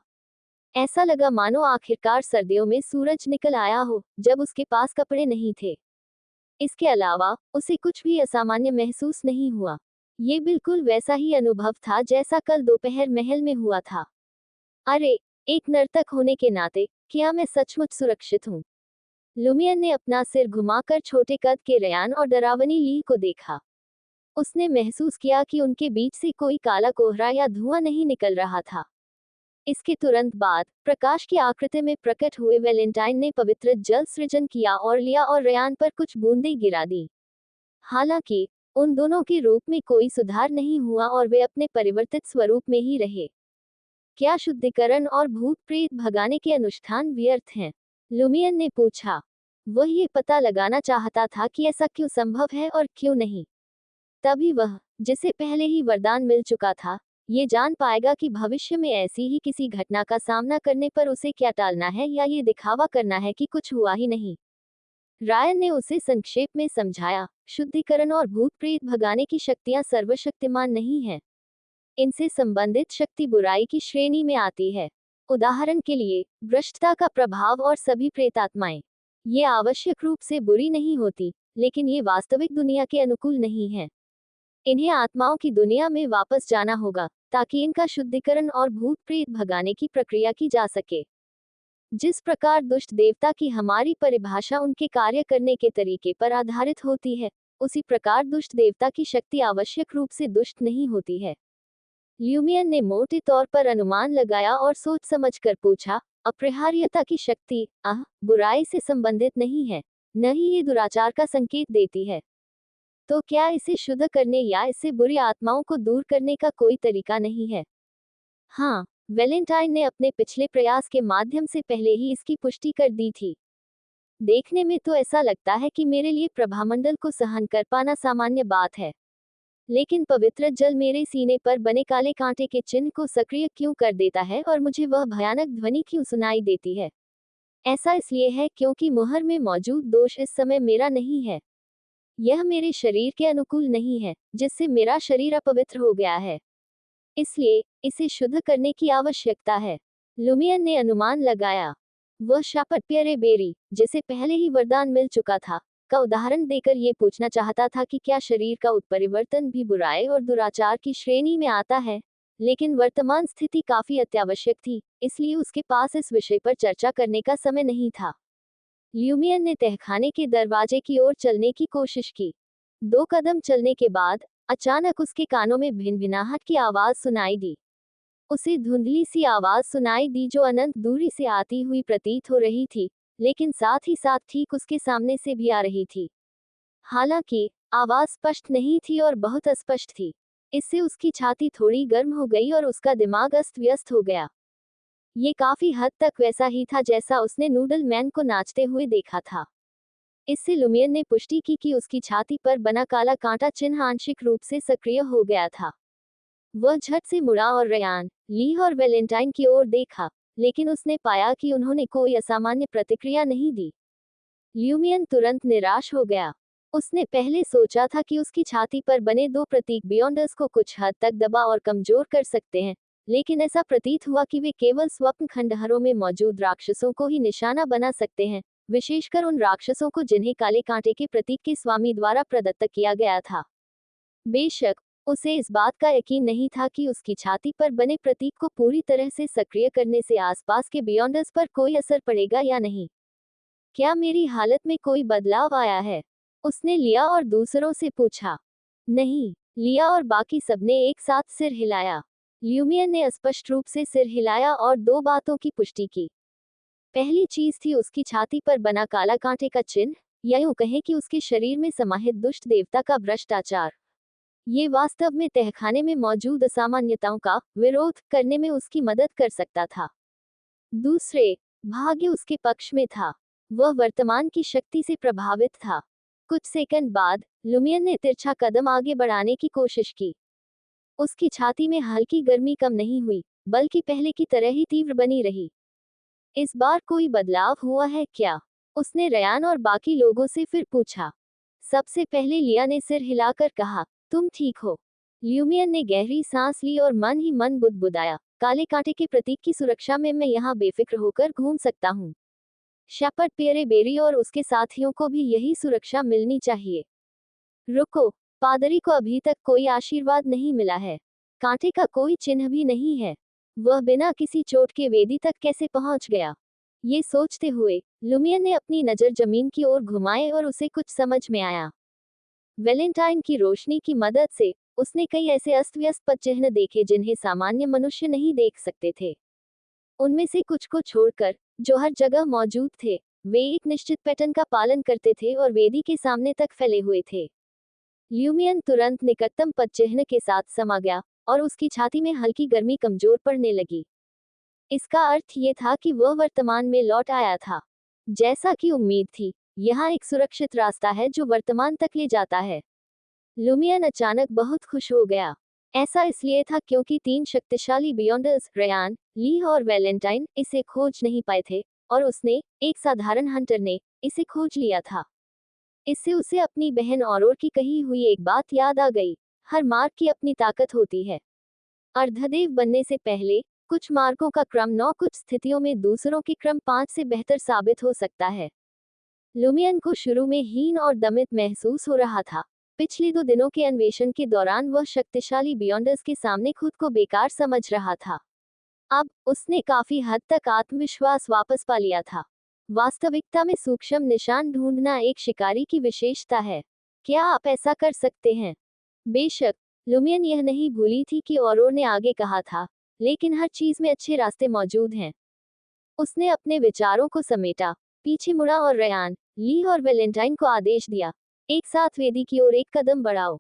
[SPEAKER 1] ऐसा लगा मानो आखिरकार सर्दियों में सूरज निकल आया हो, जब उसके पास कपड़े नहीं थे। इसके अलावा उसे कुछ भी असामान्य महसूस नहीं हुआ। ये बिल्कुल वैसा ही अनुभव था जैसा कल दोपहर महल में हुआ था। अरे, एक नर्तक होने के नाते क्या मैं सचमुच सुरक्षित हूँ? लुमियन ने अपना सिर घुमाकर छोटे कद के रयान और डरावनी ली को देखा। उसने महसूस किया कि उनके बीच से कोई काला कोहरा या धुआं नहीं निकल रहा था। इसके तुरंत बाद प्रकाश की आकृति में प्रकट हुए वैलेंटाइन ने पवित्र जल सृजन किया और लिया और रयान पर कुछ बूंदें गिरा दी। हालांकि उन दोनों के रूप में कोई सुधार नहीं हुआ और वे अपने परिवर्तित स्वरूप में ही रहे। क्या शुद्धिकरण और भूत प्रेत भगाने के अनुष्ठान व्यर्थ हैं? लुमियन ने पूछा। वह ये पता लगाना चाहता था कि ऐसा क्यों संभव है और क्यों नहीं। तभी वह, जिसे पहले ही वरदान मिल चुका था, ये जान पाएगा कि भविष्य में ऐसी ही किसी घटना का सामना करने पर उसे क्या टालना है या ये दिखावा करना है कि कुछ हुआ ही नहीं। रायन ने उसे संक्षेप में समझाया, शुद्धिकरण और भूत प्रेत भगाने की शक्तियां सर्वशक्तिमान नहीं हैं। इनसे संबंधित शक्ति बुराई की श्रेणी में आती है। उदाहरण के लिए, भ्रष्टता का प्रभाव और सभी प्रेतात्माएं। ये आवश्यक रूप से बुरी नहीं होती, लेकिन ये वास्तविक दुनिया के अनुकूल नहीं है। इन्हें आत्माओं की दुनिया में वापस जाना होगा, ताकि इनका शुद्धिकरण और भूत प्रेत भगाने की प्रक्रिया की जा सके। जिस प्रकार दुष्ट देवता की हमारी परिभाषा उनके कार्य करने के तरीके पर आधारित होती है, उसी प्रकार दुष्ट देवता की शक्ति आवश्यक रूप से दुष्ट नहीं होती है। ल्यूमियन ने मोटे तौर पर अनुमान लगाया और सोच समझकर पूछा, अपरिहार्यता की शक्ति बुराई से संबंधित नहीं है, न ही ये दुराचार का संकेत देती है। तो क्या इसे शुद्ध करने या इससे बुरी आत्माओं को दूर करने का कोई तरीका नहीं है? हाँ, वैलेंटाइन ने अपने पिछले प्रयास के माध्यम से पहले ही इसकी पुष्टि कर दी थी। देखने में तो ऐसा लगता है कि मेरे लिए प्रभामंडल को सहन कर पाना सामान्य बात है, लेकिन पवित्र जल मेरे सीने पर बने काले कांटे के चिन्ह को सक्रिय क्यों कर देता है और मुझे वह भयानक ध्वनि क्यों सुनाई देती है? ऐसा इसलिए है क्योंकि मुहर में मौजूद दोष इस समय मेरा नहीं है। यह मेरे शरीर के अनुकूल नहीं है, जिससे मेरा शरीर अपवित्र हो गया है। इसलिए इसे शुद्ध करने की आवश्यकता है। लुमियन ने अनुमान लगाया। वह शापट प्यरे बेरी, जिसे पहले ही वरदान मिल चुका था, का उदाहरण देकर ये पूछना चाहता था कि क्या शरीर का उत्परिवर्तन भी बुराई और दुराचार की श्रेणी में आता है। लेकिन वर्तमान स्थिति काफी अत्यावश्यक थी, इसलिए उसके पास इस विषय पर चर्चा करने का समय नहीं था। ल्यूमियन ने तहखाने के दरवाजे की ओर चलने की कोशिश की। 2 कदम चलने के बाद अचानक उसके कानों में भिनभिनाहट की आवाज सुनाई दी। उसे धुंधली सी आवाज सुनाई दी जो अनंत दूरी से आती हुई प्रतीत हो रही थी, लेकिन साथ ही साथ ठीक उसके सामने से भी आ रही थी। हालांकि आवाज स्पष्ट नहीं थी और बहुत अस्पष्ट थी। इससे उसकी छाती थोड़ी गर्म हो गई और उसका दिमाग अस्त व्यस्त हो गया। ये काफी हद तक वैसा ही था जैसा उसने नूडल मैन को नाचते हुए देखा था। इससे लुमियन ने पुष्टि की कि उसकी छाती पर बना काला कांटा चिन्ह आंशिक रूप से सक्रिय हो गया था। वह झट से मुड़ा और रयान, ली और वैलेंटाइन की ओर देखा, लेकिन उसने पाया कि उन्होंने कोई असामान्य प्रतिक्रिया नहीं दी। ल्यूमियन तुरंत निराश हो गया। उसने पहले सोचा था कि उसकी छाती पर बने 2 प्रतीक बियॉन्डर्स को कुछ हद तक दबा और कमजोर कर सकते हैं, लेकिन ऐसा प्रतीत हुआ कि वे केवल स्वप्न खंडहरों में मौजूद राक्षसों को ही निशाना बना सकते हैं, विशेषकर उन राक्षसों को जिन्हें काले कांटे के प्रतीक के स्वामी द्वारा प्रदत्त किया गया था। बेशक उसे इस बात का यकीन नहीं था कि उसकी छाती पर बने प्रतीक को पूरी तरह से सक्रिय करने से आसपास के बियॉन्डर्स पर कोई असर पड़ेगा या नहीं। क्या मेरी हालत में कोई बदलाव आया है? उसने लिया और दूसरों से पूछा। नहीं, लिया और बाकी सबने एक साथ सिर हिलाया। ल्यूमियन ने स्पष्ट रूप से सिर हिलाया और 2 बातों की पुष्टि की। पहली चीज थी उसकी छाती पर बना काला कांटे का चिन्ह, या यूं कहें कि उसके शरीर में समाहित दुष्ट देवता का भ्रष्टाचार। ये वास्तव में तहखाने में मौजूद असामान्यताओं का विरोध करने में उसकी मदद कर सकता था। दूसरे, भाग्य उसके पक्ष में था। वह वर्तमान की शक्ति से प्रभावित था। कुछ सेकंड बाद लुमियन ने तिरछा कदम आगे बढ़ाने की कोशिश की। उसकी छाती में हल्की गर्मी कम नहीं हुई, बल्कि पहले की तरह ही तीव्र बनी रही। इस बार कोई बदलाव हुआ है क्या? उसने रयान और बाकी लोगों से फिर पूछा। सबसे पहले लिया ने सिर हिलाकर कहा, तुम ठीक हो। ल्यूमियन ने गहरी सांस ली और मन ही मन बुदबुदाया, काले कांटे के प्रतीक की सुरक्षा में मैं यहाँ बेफिक्र होकर घूम सकता हूँ। शेपर्ड पियरे बेरी और उसके साथियों को भी यही सुरक्षा मिलनी चाहिए। रुको, पादरी को अभी तक कोई आशीर्वाद नहीं मिला है। कांटे का कोई चिन्ह भी नहीं है। वह बिना किसी चोट के वेदी तक कैसे पहुंच गया? ये सोचते हुए लुमियन ने अपनी नजर जमीन की ओर घुमाए और उसे कुछ समझ में आया। वैलेंटाइन की रोशनी की मदद से उसने कई ऐसे अस्त व्यस्त पदचिह्न देखे जिन्हें सामान्य मनुष्य नहीं देख सकते थे। उनमें से कुछ को छोड़कर, जो हर जगह मौजूद थे, वे एक निश्चित पैटर्न का पालन करते थे और वेदी के सामने तक फैले हुए थे। ल्यूमियन तुरंत निकटतम पदचिह्न के साथ समा गया और उसकी छाती में हल्की गर्मी कमजोर पड़ने लगी। इसका अर्थ ये था कि वह वर्तमान में लौट आया था। जैसा कि उम्मीद थी, यहाँ एक सुरक्षित रास्ता है जो वर्तमान तक ले जाता है। लुमियन अचानक बहुत खुश हो गया। ऐसा इसलिए था क्योंकि 3 शक्तिशाली बियॉन्डर्स, रयान, ली और वैलेंटाइन, इसे खोज नहीं पाए थे, और उसने, एक साधारण हंटर ने, इसे खोज लिया था। इससे उसे अपनी बहन औरोर की कही हुई एक बात याद आ गई। हर मार्ग की अपनी ताकत होती है। अर्धदेव बनने से पहले कुछ मार्गों का क्रम 9 कुछ स्थितियों में दूसरों के क्रम 5 से बेहतर साबित हो सकता है। लुमियन को शुरू में हीन और दमित महसूस हो रहा था। पिछले 2 दिनों के अन्वेषण के दौरान वह शक्तिशाली बियॉन्डर्स के सामने खुद को बेकार समझ रहा था। अब उसने काफी हद तक आत्मविश्वास वापस पा लिया था। वास्तविकता में सूक्ष्म निशान ढूंढना एक शिकारी की विशेषता है। क्या आप ऐसा कर सकते हैं? बेशक, लुमियन यह नहीं भूली थी कि औरोर ने आगे कहा था, लेकिन हर चीज में अच्छे रास्ते मौजूद हैं। उसने अपने विचारों को समेटा, पीछे मुड़ा और रयान, ली और वैलेंटाइन को आदेश दिया, एक साथ वेदी की ओर एक कदम बढ़ाओ।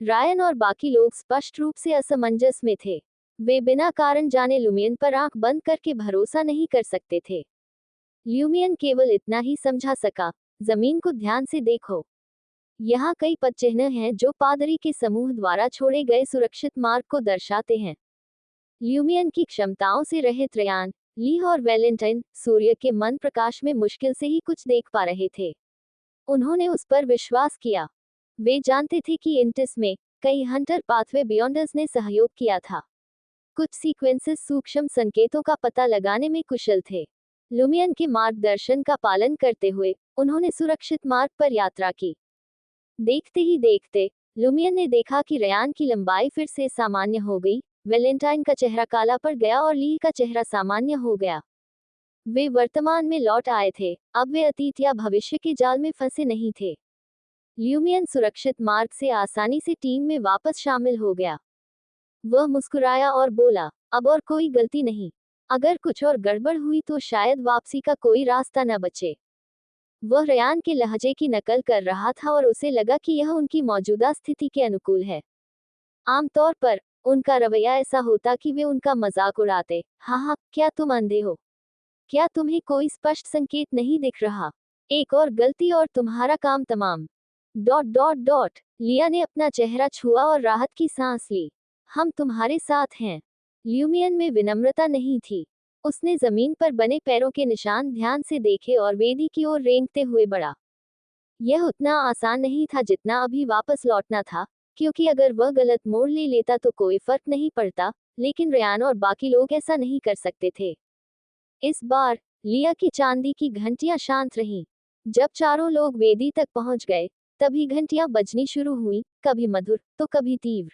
[SPEAKER 1] रायन और बाकी लोग स्पष्ट रूप से असमंजस में थे। वे बिना कारण जाने लुमियन पर आंख बंद करके भरोसा नहीं कर सकते थे। ल्यूमियन केवल इतना ही समझा सका, जमीन को ध्यान से देखो। यहाँ कई पदचिह्न हैं जो पादरी के समूह द्वारा छोड़े गए सुरक्षित मार्ग को दर्शाते हैं। ल्यूमियन की क्षमताओं से रहित रयान, ली और वैलेंटाइन सूर्य के मन प्रकाश में मुश्किल से ही कुछ देख पा रहे थे। उन्होंने उस पर विश्वास किया। वे जानते थे कि इंटिस में कई हंटर पाथवे बियॉन्डर्स ने सहयोग किया था। कुछ सीक्वेंसेस सूक्ष्म संकेतों का पता लगाने में कुशल थे। लुमियन के मार्गदर्शन का पालन करते हुए उन्होंने सुरक्षित मार्ग पर यात्रा की। देखते ही देखते लुमियन ने देखा कि रयान की लंबाई फिर से सामान्य हो गई, वैलेंटाइन का चेहरा काला पड़ गया और ली का चेहरा सामान्य हो गया। वे वर्तमान में लौट आए थे, अब वे अतीत या भविष्य के जाल में फंसे नहीं थे। ल्यूमियन सुरक्षित मार्ग से आसानी से टीम में वापस शामिल हो गया। वह मुस्कुराया और बोला, अब और कोई गलती नहीं। अगर कुछ और गड़बड़ हुई तो शायद वापसी का कोई रास्ता न बचे। वह रयान के लहजे की नकल कर रहा था और उसे लगा कि यह उनकी मौजूदा स्थिति के अनुकूल है। आमतौर पर उनका रवैया ऐसा होता कि वे उनका मजाक उड़ाते, हाँ, क्या तुम अंधे हो? क्या तुम्हें कोई स्पष्ट संकेत नहीं दिख रहा? एक और गलती और तुम्हारा काम तमाम। ... लिया ने अपना चेहरा छुआ और राहत की सांस ली। हम तुम्हारे साथ हैं। ल्यूमियन में विनम्रता नहीं थी। उसने जमीन पर बने पैरों के निशान ध्यान से देखे और वेदी की ओर रेंगते हुए बढ़ा। यह उतना आसान नहीं था जितना अभी वापस लौटना था, क्योंकि अगर वह गलत मोड़ ले लेता तो कोई फर्क नहीं पड़ता, लेकिन रयान और बाकी लोग ऐसा नहीं कर सकते थे। इस बार लिया की चांदी की घंटियां शांत रहीं। जब चारों लोग वेदी तक पहुंच गए, तभी घंटियां बजनी शुरू हुई, कभी मधुर तो कभी तीव्र।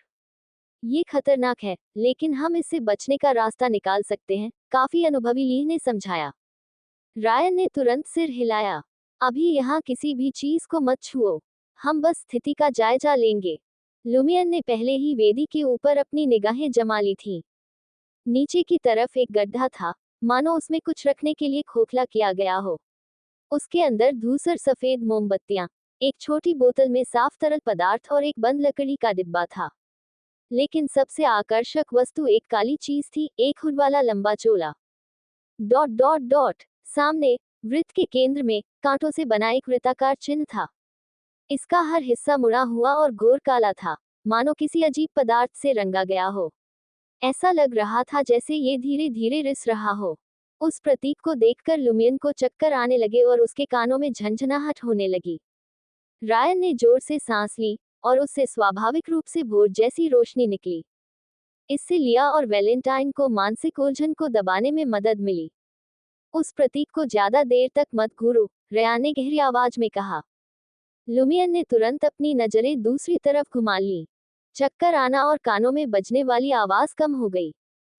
[SPEAKER 1] ये खतरनाक है, लेकिन हम इससे बचने का रास्ता निकाल सकते हैं, काफी अनुभवी ली ने समझाया। रायन ने तुरंत सिर हिलाया। अभी यहाँ किसी भी चीज को मत छुओ, हम बस स्थिति का जायजा लेंगे। लुमियन ने पहले ही वेदी के ऊपर अपनी निगाहें जमा ली थीं। नीचे की तरफ एक गड्ढा था, मानो उसमें कुछ रखने के लिए खोखला किया गया हो। उसके अंदर धूसर सफेद मोमबत्तियां, एक छोटी बोतल में साफ तरल पदार्थ और एक बंद लकड़ी का डिब्बा था। लेकिन सबसे आकर्षक वस्तु एक काली चीज थी, एक हुड वाला लंबा चोला। ... सामने वृत्त के केंद्र में कांटों से बना एक वृत्ताकार चिन्ह था। इसका हर हिस्सा मुड़ा हुआ और घोर काला था, मानो किसी अजीब पदार्थ से रंगा गया हो। ऐसा लग रहा था जैसे ये धीरे धीरे रिस रहा हो। उस प्रतीक को देखकर लुमियन को चक्कर आने लगे और उसके कानों में झंझनाहट होने लगी। रायन ने जोर से सांस ली और उससे स्वाभाविक रूप से भोर जैसी रोशनी निकली। इससे लिया और वैलेंटाइन को मानसिक उलझन को दबाने में मदद मिली। उस प्रतीक को ज्यादा देर तक मत घूरो, रयान ने गहरी आवाज में कहा। लुमियन ने तुरंत अपनी नजरें दूसरी तरफ घुमा ली। चक्कर आना और कानों में बजने वाली आवाज कम हो गई।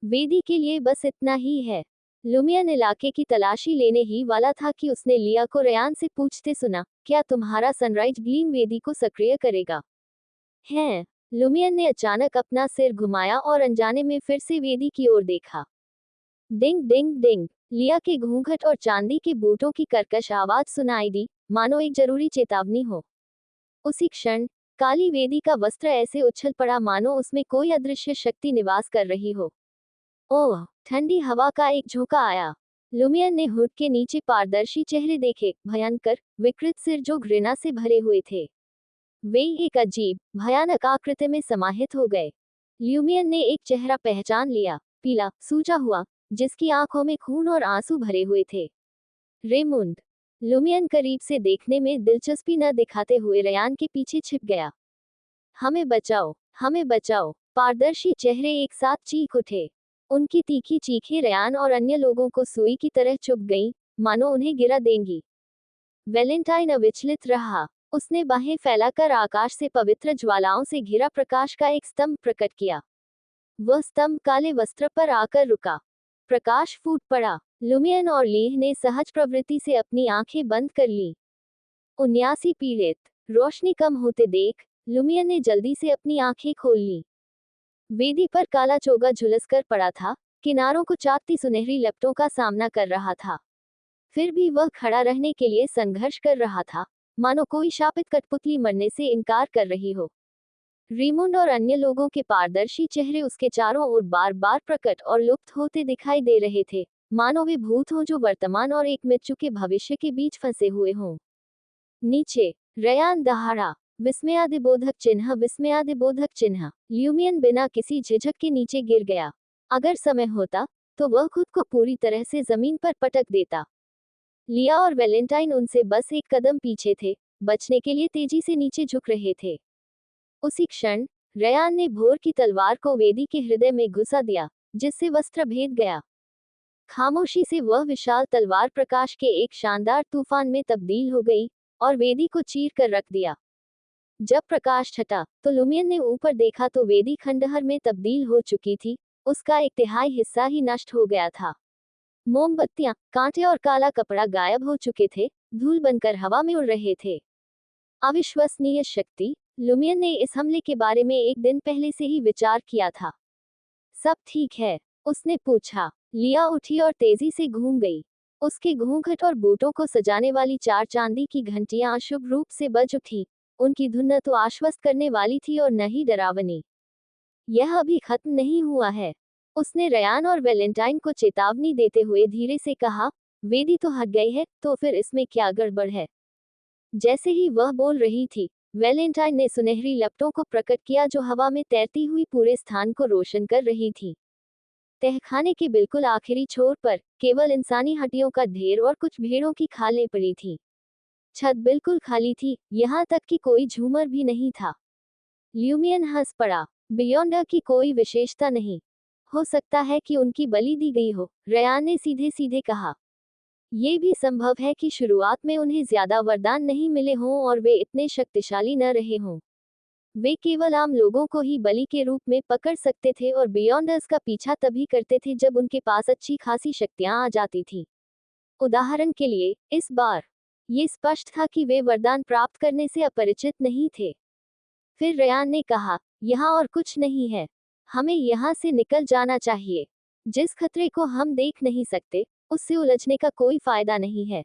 [SPEAKER 1] वेदी के लिए बस इतना ही है। लुमियन इलाके की तलाशी लेने ही वाला था कि उसने लिया को रयान से पूछते सुना, क्या तुम्हारा सनराइज ग्लीम वेदी को सक्रिय करेगा? है। लुमियन ने अचानक अपना सिर घुमाया और अनजाने में फिर से वेदी की ओर देखा। डिंग डिंग डिंग, लिया के घूंघट और चांदी के बूटों की कर्कश आवाज सुनाई दी, मानो एक जरूरी चेतावनी हो। उसी क्षण काली वेदी का वस्त्र ऐसे उछल पड़ा मानो उसमें कोई अदृश्य शक्ति निवास कर रही हो। ओह! ठंडी हवा का एक झोंका आया। लुमियन ने हुड के नीचे पारदर्शी चेहरे देखे, भयंकर, विकृत सिर जो घृणा से भरे हुए थे। वे एक अजीब, भयानक आकृति में समाहित हो गए। ल्यूमियन ने एक चेहरा पहचान लिया, पीला, सूजा हुआ, जिसकी आंखों में खून और आंसू भरे हुए थे। रेमुंड। लुमियन करीब से देखने में दिलचस्पी न दिखाते हुए रयान के पीछे छिप गया। हमें बचाओ, हमें बचाओ! पारदर्शी चेहरे एक साथ चीख उठे। उनकी तीखी चीखें रयान और अन्य लोगों को सुई की तरह चुभ गईं, मानो उन्हें गिरा देंगी। वैलेंटाइन अविचलित रहा। उसने बाहें फैलाकर आकाश से पवित्र ज्वालाओं से घिरा प्रकाश का एक स्तंभ प्रकट किया। वह स्तंभ काले वस्त्र पर आकर रुका। प्रकाश फूट पड़ा। लुमियन और लीह ने सहज प्रवृत्ति से अपनी आंखें बंद कर ली। उन्यासी पीड़ित। रोशनी कम होते देख लुमियन ने जल्दी से अपनी आंखें खोल ली। वेदी पर काला चोगा झुलसकर पड़ा था, किनारों को चाटती सुनहरी लपटों का सामना कर रहा था। फिर भी वह खड़ा रहने के लिए संघर्ष कर रहा था, मानो कोई शापित कठपुतली मरने से इनकार कर रही हो। रीमुंड और अन्य लोगों के पारदर्शी चेहरे उसके चारों ओर बार बार प्रकट और लुप्त होते दिखाई दे रहे थे, मानो वे भूत हों जो वर्तमान और एक मिट चुके भविष्य के बीच फंसे हुए हों। नीचे रयान दहाड़ा। विस्मयादिबोधक चिन्ह, विस्मयादिबोधक चिन्ह। ल्यूमियन बिना किसी झिझक के नीचे गिर गया। अगर समय होता तो वह खुद को पूरी तरह से जमीन पर पटक देता। लिया और वैलेंटाइन उनसे बस एक कदम पीछे थे, बचने के लिए तेजी से नीचे झुक रहे थे। उसी क्षण रयान ने भोर की तलवार को वेदी के हृदय में घुसा दिया, जिससे वस्त्र भेद गया। खामोशी से वह विशाल तलवार प्रकाश के एक शानदार तूफान में तब्दील हो गई और वेदी को चीर कर रख दिया। जब प्रकाश छटा तो लुमियन ने ऊपर देखा तो वेदी खंडहर में तब्दील हो चुकी थी, उसका एक तिहाई हिस्सा ही नष्ट हो गया था। मोमबत्तियां, कांटे और काला कपड़ा गायब हो चुके थे, धूल बनकर हवा में उड़ रहे थे। अविश्वसनीय शक्ति। लुमियन ने इस हमले के बारे में एक दिन पहले से ही विचार किया था। सब ठीक है? उसने पूछा। लिया उठी और तेजी से घूम गई। उसके घूंघट और बूटों को सजाने वाली 4 चांदी की घंटियां अशुभ रूप से बज उठी। उनकी धुन न तो आश्वस्त करने वाली थी और न ही डरावनी। यह अभी खत्म नहीं हुआ है, उसने रयान और वैलेंटाइन को चेतावनी देते हुए धीरे से कहा। वेदी तो हट गई है, तो फिर इसमें क्या गड़बड़ है? जैसे ही वह बोल रही थी, वैलेंटाइन ने सुनहरी लपटों को प्रकट किया जो हवा में तैरती हुई पूरे स्थान को रोशन कर रही थी। तहखाने के बिल्कुल आखिरी छोर पर केवल इंसानी हड्डियों का ढेर और कुछ भेड़ों की खालें पड़ी थी। छत बिल्कुल खाली थी, यहाँ तक कि कोई झूमर भी नहीं था। ल्यूमियन हंस पड़ा। बियॉन्डर की कोई विशेषता नहीं। हो सकता है कि उनकी बलि दी गई हो, रयान ने सीधे सीधे कहा। ये भी संभव है कि शुरुआत में उन्हें ज्यादा वरदान नहीं मिले हों और वे इतने शक्तिशाली न रहे हों। वे केवल आम लोगों को ही बलि के रूप में पकड़ सकते थे और बियॉन्डर्स का पीछा तभी करते थे जब उनके पास अच्छी खासी शक्तियां आ जाती थी। उदाहरण के लिए, इस बार ये स्पष्ट था कि वे वरदान प्राप्त करने से अपरिचित नहीं थे। फिर रयान ने कहा, यहाँ और कुछ नहीं है। हमें यहाँ से निकल जाना चाहिए। जिस खतरे को हम देख नहीं सकते, उससे उलझने का कोई फायदा नहीं है।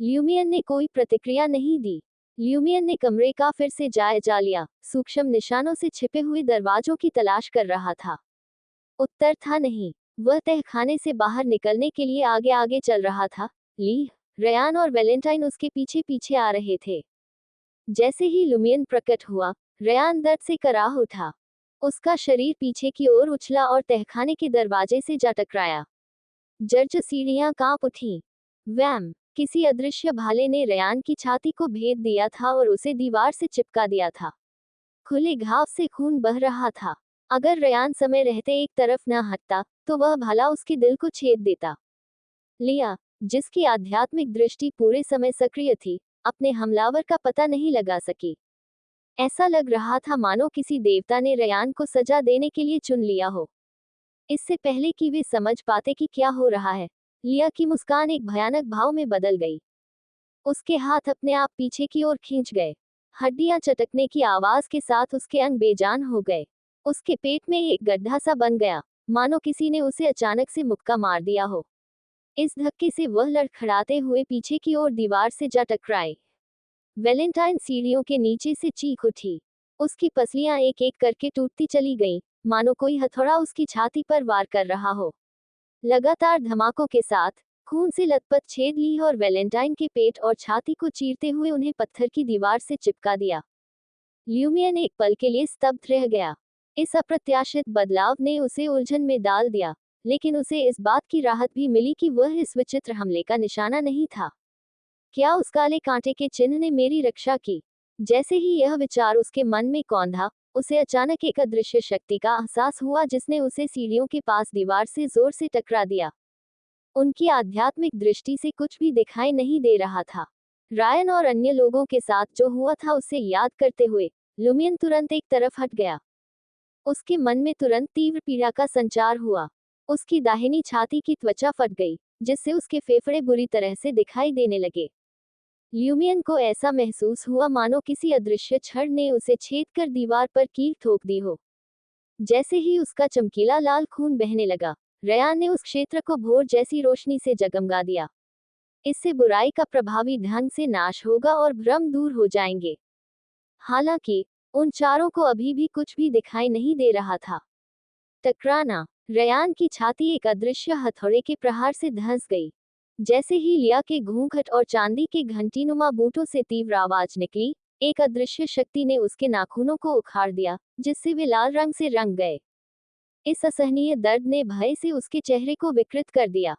[SPEAKER 1] ल्यूमियन ने कोई प्रतिक्रिया नहीं दी। ल्यूमियन ने कमरे का फिर से जायजा लिया, सूक्ष्म निशानों से छिपे हुए दरवाजों की तलाश कर रहा था। उत्तर था नहीं। वह तहखाने से बाहर निकलने के लिए आगे आगे चल रहा था। ली, रयान और वैलेंटाइन उसके पीछे पीछे आ रहे थे। जैसे ही लुमियन प्रकट हुआ, रयान दर्द से कराह उठा। उसका शरीर पीछे की ओर उछला और तहखाने के दरवाजे से जा टकराया। जर्ज सीढ़ियां कांप उठीं। वैम! किसी अदृश्य भाले ने रयान की छाती को भेद दिया था और उसे दीवार से चिपका दिया था। खुले घाव से खून बह रहा था। अगर रयान समय रहते एक तरफ न हटता, तो वह भाला उसके दिल को छेद देता। लिया, जिसकी आध्यात्मिक दृष्टि पूरे समय सक्रिय थी, अपने हमलावर का पता नहीं लगा सकी। ऐसा लग रहा था मानो किसी देवता ने रयान को सजा देने के लिए चुन लिया हो। इससे पहले कि वे समझ पाते कि क्या हो रहा है, लिया की मुस्कान एक भयानक भाव में बदल गई। उसके हाथ अपने आप पीछे की ओर खींच गए। हड्डियां चटकने की आवाज के साथ उसके अंग बेजान हो गए। उसके पेट में एक गड्ढा सा बन गया, मानो किसी ने उसे अचानक से मुक्का मार दिया हो। इस धक्के से वह लड़खड़ाते हुए पीछे की ओर दीवार से जा टकराई। वैलेंटाइन सीढ़ियों के नीचे से चीख उठी। उसकी पसलियां एक एक करके टूटती चली गईं, मानो कोई हथौड़ा उसकी छाती पर वार कर रहा हो। लगातार धमाकों के साथ खून से लथपथ छेद ली और वैलेंटाइन के पेट और छाती को चीरते हुए उन्हें पत्थर की दीवार से चिपका दिया। ल्यूमियन एक पल के लिए स्तब्ध रह गया। इस अप्रत्याशित बदलाव ने उसे उलझन में डाल दिया, लेकिन उसे इस बात की राहत भी मिली कि वह इस विचित्र हमले का निशाना नहीं था। क्या उस काले कांटे के चिन्ह ने मेरी रक्षा की? जैसे ही यह विचार उसके मन में कौंधा, उसे अचानक एक अदृश्य शक्ति का एहसास हुआ जिसने उसे सीढ़ियों के पास दीवार से जोर से टकरा दिया। उनकी आध्यात्मिक दृष्टि से कुछ भी दिखाई नहीं दे रहा था। रायन और अन्य लोगों के साथ जो हुआ था उसे याद करते हुए लुमियन तुरंत एक तरफ हट गया। उसके मन में तुरंत तीव्र पीड़ा का संचार हुआ। उसकी दाहिनी छाती की त्वचा फट गई, जिससे उसके फेफड़े बुरी तरह से दिखाई देने लगे। ल्यूमियन को ऐसा महसूस हुआ मानो किसी अदृश्य छड़ ने उसे छेद कर दीवार पर कील ठोक दी हो। जैसे ही उसका चमकीला लाल खून बहने लगा, रयान ने उस क्षेत्र को भोर जैसी रोशनी से जगमगा दिया। इससे बुराई का प्रभावी ढंग से नाश होगा और भ्रम दूर हो जाएंगे। हालांकि उन चारों को अभी भी कुछ भी दिखाई नहीं दे रहा था। टकराना। रयान की छाती एक अदृश्य हथौड़े के प्रहार से धंस गई। जैसे ही लिया के घूंघट और चांदी के घंटीनुमा बूटों से तीव्र आवाज निकली, एक अदृश्य शक्ति ने उसके नाखूनों को उखाड़ दिया, जिससे वे लाल रंग से रंग गए। इस असहनीय दर्द ने भय से उसके चेहरे को विकृत कर दिया।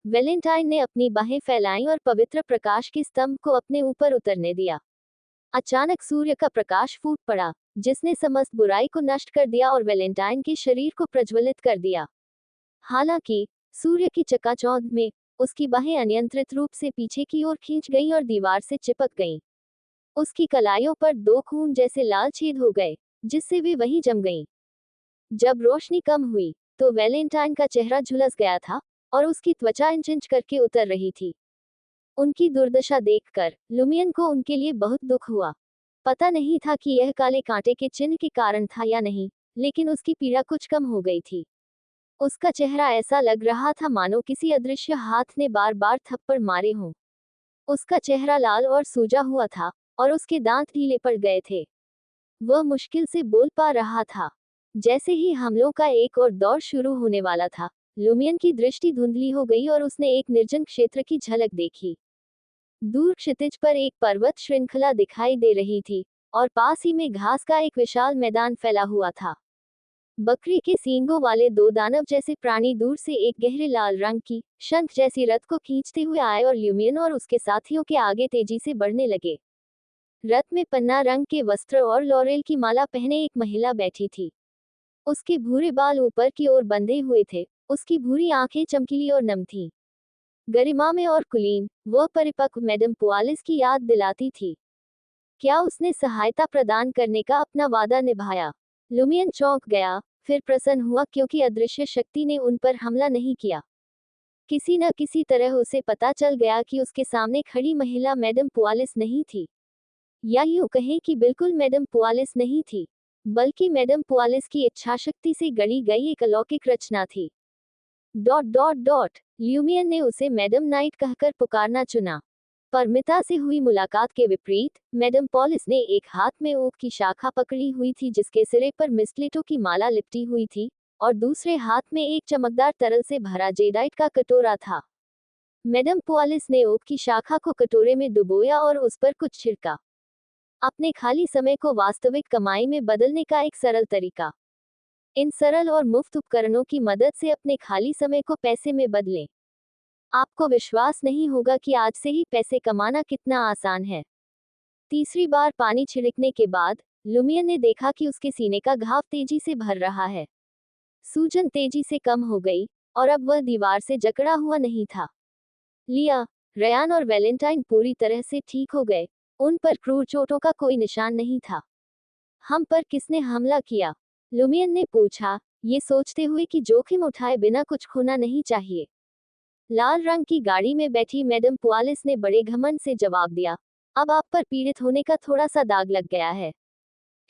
[SPEAKER 1] वैलेंटाइन ने अपनी बाहें फैलाईं और पवित्र प्रकाश के स्तंभ को अपने ऊपर उतरने दिया। अचानक सूर्य का प्रकाश फूट पड़ा, जिसने समस्त बुराई को नष्ट कर दिया और वैलेंटाइन के शरीर को प्रज्वलित कर दिया। हालांकि सूर्य की चकाचौंध में उसकी बाहें अनियंत्रित रूप से पीछे की ओर खींच गईं और दीवार से चिपक गईं। उसकी कलाइयों पर दो खून जैसे लाल छेद हो गए, जिससे वे वहीं जम गईं। जब रोशनी कम हुई, तो वैलेंटाइन का चेहरा झुलस गया था और उसकी त्वचा इंच इंच करके उतर रही थी। उनकी दुर्दशा देखकर लुमियन को उनके लिए बहुत दुख हुआ। पता नहीं था कि यह काले कांटे के चिन्ह के कारण था या नहीं, लेकिन उसकी पीड़ा कुछ कम हो गई थी। उसका चेहरा ऐसा लग रहा था मानो किसी अदृश्य हाथ ने बार बार थप्पड़ मारे हों। उसका चेहरा लाल और सूजा हुआ था, और उसके दांत ढीले पड़ गए थे। वह मुश्किल से बोल पा रहा था। जैसे ही हमलों का एक और दौर शुरू होने वाला था, लुमियन की दृष्टि धुंधली हो गई और उसने एक निर्जन क्षेत्र की झलक देखी। दूर क्षितिज पर एक पर्वत श्रृंखला दिखाई दे रही थी, और पास ही में घास का एक विशाल मैदान फैला हुआ था। बकरी के सींगों वाले दो दानव जैसे प्राणी दूर से एक गहरे लाल रंग की शंख जैसी रथ को खींचते हुए आए और ल्यूमियन और उसके साथियों के आगे तेजी से बढ़ने लगे। रथ में पन्ना रंग के वस्त्र और लॉरेल की माला पहने एक महिला बैठी थी। उसके भूरे बाल ऊपर की ओर बंधे हुए थे, उसकी भूरी आंखें चमकीली और नम थीं। गरिमा में और कुलीन, वह परिपक्व मैडम पुआलिस की याद दिलाती थी। क्या उसने सहायता प्रदान करने का अपना वादा निभाया? लुमियन चौंक गया, फिर प्रसन्न हुआ क्योंकि अदृश्य शक्ति ने उन पर हमला नहीं किया। किसी न किसी तरह उसे पता चल गया कि उसके सामने खड़ी महिला मैडम पुआलिस नहीं थी। या यूं कहें कि बिल्कुल मैडम पुआलिस नहीं थी, बल्कि मैडम पुआलिस की इच्छाशक्ति से गढ़ी गई एक अलौकिक रचना थी। डॉट डॉट डॉट ल्यूमियन ने उसे मैडम नाइट कहकर पुकारना चुना। पर मिता से हुई मुलाकात के विपरीत, मैडम पॉलिस ने एक हाथ में ओक की शाखा पकड़ी हुई थी जिसके सिरे पर मिस्टलेटों की माला लिपटी हुई थी, और दूसरे हाथ में एक चमकदार तरल से भरा जेडाइट का कटोरा था। मैडम पॉलिस ने ओक की शाखा को कटोरे में डुबोया और उस पर कुछ छिड़का। अपने खाली समय को वास्तविक कमाई में बदलने का एक सरल तरीका। इन सरल और मुफ्त उपकरणों की मदद से अपने खाली समय को पैसे में बदलें। आपको विश्वास नहीं होगा कि आज से ही पैसे कमाना कितना आसान है। तीसरी बार पानी छिड़कने के बाद लुमियन ने देखा कि उसके सीने का घाव तेजी से भर रहा है। सूजन तेजी से कम हो गई, और अब वह दीवार से जकड़ा हुआ नहीं था। लिया, रयान और वैलेंटाइन पूरी तरह से ठीक हो गए। उन पर क्रूर चोटों का कोई निशान नहीं था। हम पर किसने हमला किया? लुमियन ने पूछा, ये सोचते हुए कि जोखिम उठाए बिना कुछ खोना नहीं चाहिए। लाल रंग की गाड़ी में बैठी मैडम पुआलिस ने बड़े घमंड से जवाब दिया, अब आप पर पीड़ित होने का थोड़ा सा दाग लग गया है।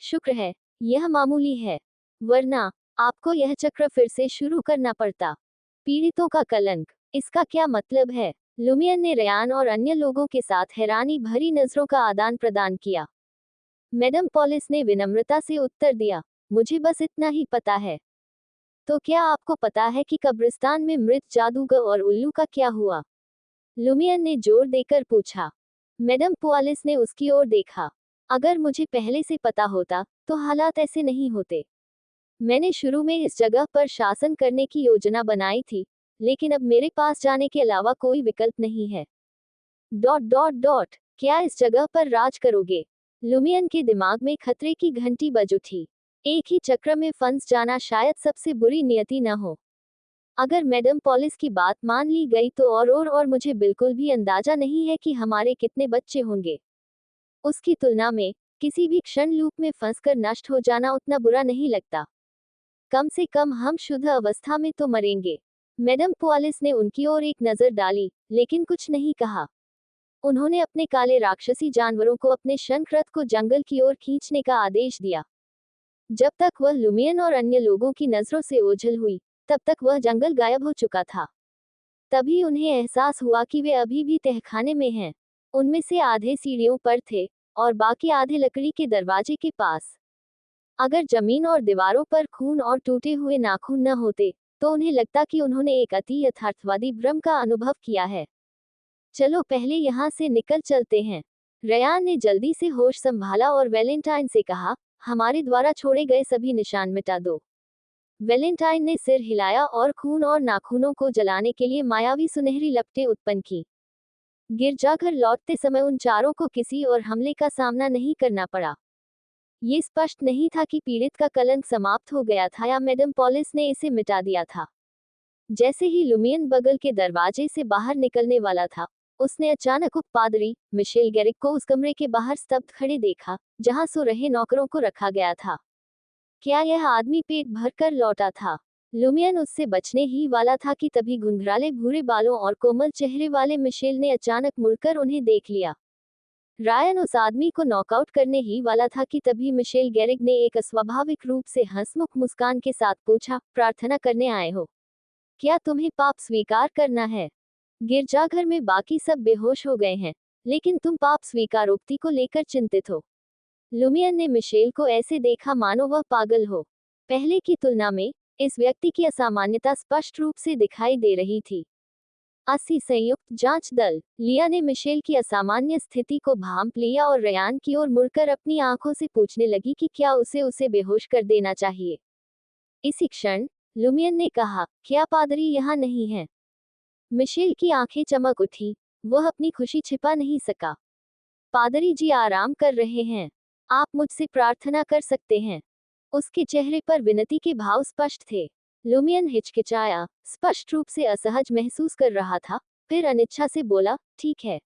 [SPEAKER 1] शुक्र है, यह मामूली है, वरना आपको यह चक्र फिर से शुरू करना पड़ता। पीड़ितों का कलंक, इसका क्या मतलब है? लुमियन ने रयान और अन्य लोगों के साथ हैरानी भरी नजरों का आदान प्रदान किया। मैडम पॉलिस ने विनम्रता से उत्तर दिया, मुझे बस इतना ही पता है। तो क्या आपको पता है कि कब्रिस्तान में मृत जादूगर और उल्लू का क्या हुआ? लुमियन ने जोर देकर पूछा। मैडम पुआलिस ने उसकी ओर देखा। अगर मुझे पहले से पता होता, तो हालात ऐसे नहीं होते। मैंने शुरू में इस जगह पर शासन करने की योजना बनाई थी, लेकिन अब मेरे पास जाने के अलावा कोई विकल्प नहीं है। डॉट डॉट डॉट, क्या इस जगह पर राज करोगे? लुमियन के दिमाग में खतरे की घंटी बज उठी। एक ही चक्र में फंस जाना शायद सबसे बुरी नियति न हो। अगर मैडम पॉलिस की बात मान ली गई तो और मुझे बिल्कुल भी अंदाजा नहीं है कि हमारे कितने बच्चे होंगे। उसकी तुलना में किसी भी क्षण लूप में फंसकर नष्ट हो जाना उतना बुरा नहीं लगता। कम से कम हम शुद्ध अवस्था में तो मरेंगे। मैडम पुआलिस ने उनकी ओर एक नजर डाली, लेकिन कुछ नहीं कहा। उन्होंने अपने काले राक्षसी जानवरों को अपने शंख रथ को जंगल की ओर खींचने का आदेश दिया। जब तक वह लुमियन और अन्य लोगों की नजरों से ओझल हुई, तब तक वह जंगल गायब हो चुका था। तभी उन्हें एहसास हुआ कि वे अभी भी तहखाने में हैं। उनमें से आधे सीढ़ियों पर थे, और बाकी आधे लकड़ी के दरवाजे के पास। अगर जमीन और दीवारों पर खून और टूटे हुए नाखून न होते, तो उन्हें लगता कि उन्होंने एक अति यथार्थवादी भ्रम का अनुभव किया है। चलो पहले यहाँ से निकल चलते हैं। रयान ने जल्दी से होश संभाला और वैलेंटाइन से कहा, हमारे द्वारा छोड़े गए सभी निशान मिटा दो। वैलेंटाइन ने सिर हिलाया और खून और नाखूनों को जलाने के लिए मायावी सुनहरी लपटें उत्पन्न की। गिरजाघर लौटते समय उन चारों को किसी और हमले का सामना नहीं करना पड़ा। ये स्पष्ट नहीं था कि पीड़ित का कलंक समाप्त हो गया था या मैडम पॉलिस ने इसे मिटा दिया था। जैसे ही लुमियन बगल के दरवाजे से बाहर निकलने वाला था, उसने अचानक उपपादरी मिशेल गैरिक को उस कमरे के बाहर स्तब्ध खड़े देखा, जहां सो रहे नौकरों को रखा गया था। क्या यह आदमी पेट भरकर लौटा था? लुमियन उससे बचने ही वाला था कि तभी घुंघराले भूरे बालों और कोमल चेहरे वाले मिशेल ने अचानक मुड़कर उन्हें देख लिया। रायन उस आदमी को नॉकआउट करने ही वाला था कि तभी मिशेल गैरिक ने एक अस्वाभाविक रूप से हंसमुख मुस्कान के साथ पूछा, प्रार्थना करने आए हो? क्या तुम्हें पाप स्वीकार करना है? गिरजाघर में बाकी सब बेहोश हो गए हैं, लेकिन तुम पाप स्वीकारोक्ति को लेकर चिंतित हो। लुमियन ने मिशेल को ऐसे देखा मानो वह पागल हो। पहले की तुलना में इस व्यक्ति की असामान्यता स्पष्ट रूप से दिखाई दे रही थी। 80 संयुक्त जांच दल। लिया ने मिशेल की असामान्य स्थिति को भांप लिया और रयान की ओर मुड़कर अपनी आंखों से पूछने लगी कि क्या उसे बेहोश कर देना चाहिए। इसी क्षण लुमियन ने कहा, क्या पादरी यहाँ नहीं है? मिशेल की आंखें चमक उठी। वह अपनी खुशी छिपा नहीं सका। पादरी जी आराम कर रहे हैं। आप मुझसे प्रार्थना कर सकते हैं। उसके चेहरे पर विनती के भाव स्पष्ट थे। लुमियन हिचकिचाया, स्पष्ट रूप से असहज महसूस कर रहा था, फिर अनिच्छा से बोला, ठीक है।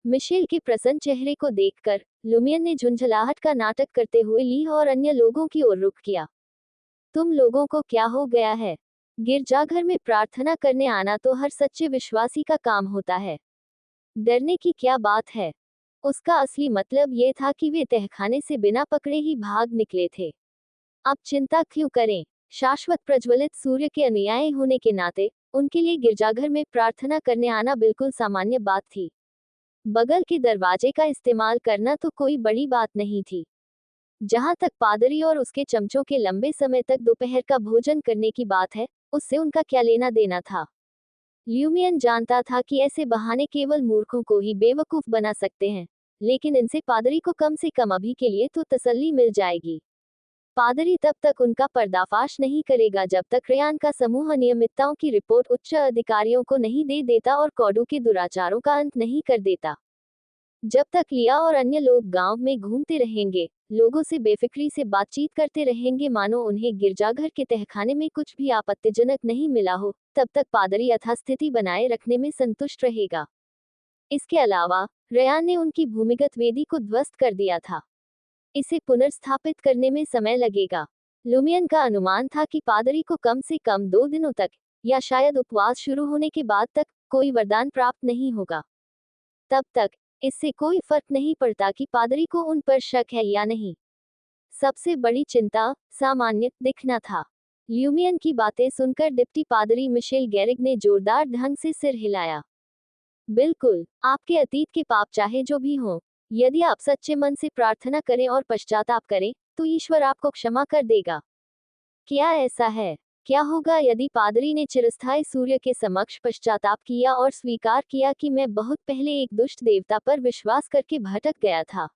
[SPEAKER 1] मिशेल के प्रसन्न चेहरे को देखकर लुमियन ने झुंझलाहट का नाटक करते हुए ली और अन्य लोगों की ओर रुख किया। तुम लोगों को क्या हो गया है? गिरजाघर में प्रार्थना करने आना तो हर सच्चे विश्वासी का काम होता है। डरने की क्या बात है? उसका असली मतलब ये था कि वे तहखाने से बिना पकड़े ही भाग निकले थे। अब चिंता क्यों करें? शाश्वत प्रज्वलित सूर्य के अनुयायी होने के नाते उनके लिए गिरजाघर में प्रार्थना करने आना बिल्कुल सामान्य बात थी। बगल के दरवाजे का इस्तेमाल करना तो कोई बड़ी बात नहीं थी। जहां तक पादरी और उसके चमचों के लंबे समय तक दोपहर का भोजन करने की बात है, उससे उनका क्या लेना देना था? ल्यूमियन जानता था कि ऐसे बहाने केवल मूर्खों को ही बेवकूफ बना सकते हैं, लेकिन इनसे पादरी को कम से कम अभी के लिए तो तसल्ली मिल जाएगी। पादरी तब तक उनका पर्दाफाश नहीं करेगा जब तक रयान का समूह अनियमितताओं की रिपोर्ट उच्च अधिकारियों को नहीं दे देता और कौडू के दुराचारों का अंत नहीं कर देता। जब तक लिया और अन्य लोग गांव में घूमते रहेंगे, लोगों से बेफिक्री से बातचीत करते रहेंगे मानो उन्हें गिरजाघर के तहखाने में कुछ भी आपत्तिजनक नहीं मिला हो, तब तक पादरी यथास्थिति बनाए रखने में संतुष्ट रहेगा। इसके अलावा रयान ने उनकी भूमिगत वेदी को ध्वस्त कर दिया था। इसे पुनर्स्थापित करने में समय लगेगा। लुमियन का अनुमान था कि पादरी को कम से कम 2 दिनों तक, या शायद उपवास शुरू होने के बाद तक, कोई वरदान प्राप्त नहीं होगा। तब तक इससे कोई फर्क नहीं पड़ता कि पादरी को उन पर शक है या नहीं। सबसे बड़ी चिंता सामान्य दिखना था। ल्यूमियन की बातें सुनकर डिप्टी पादरी मिशेल गैरिग ने जोरदार ढंग से सिर हिलाया। बिल्कुल, आपके अतीत के पाप चाहे जो भी हों, यदि आप सच्चे मन से प्रार्थना करें और पश्चाताप करें, तो ईश्वर आपको क्षमा कर देगा। क्या ऐसा है? क्या होगा यदि पादरी ने चिरस्थायी सूर्य के समक्ष पश्चाताप किया और स्वीकार किया कि मैं बहुत पहले एक दुष्ट देवता पर विश्वास करके भटक गया था।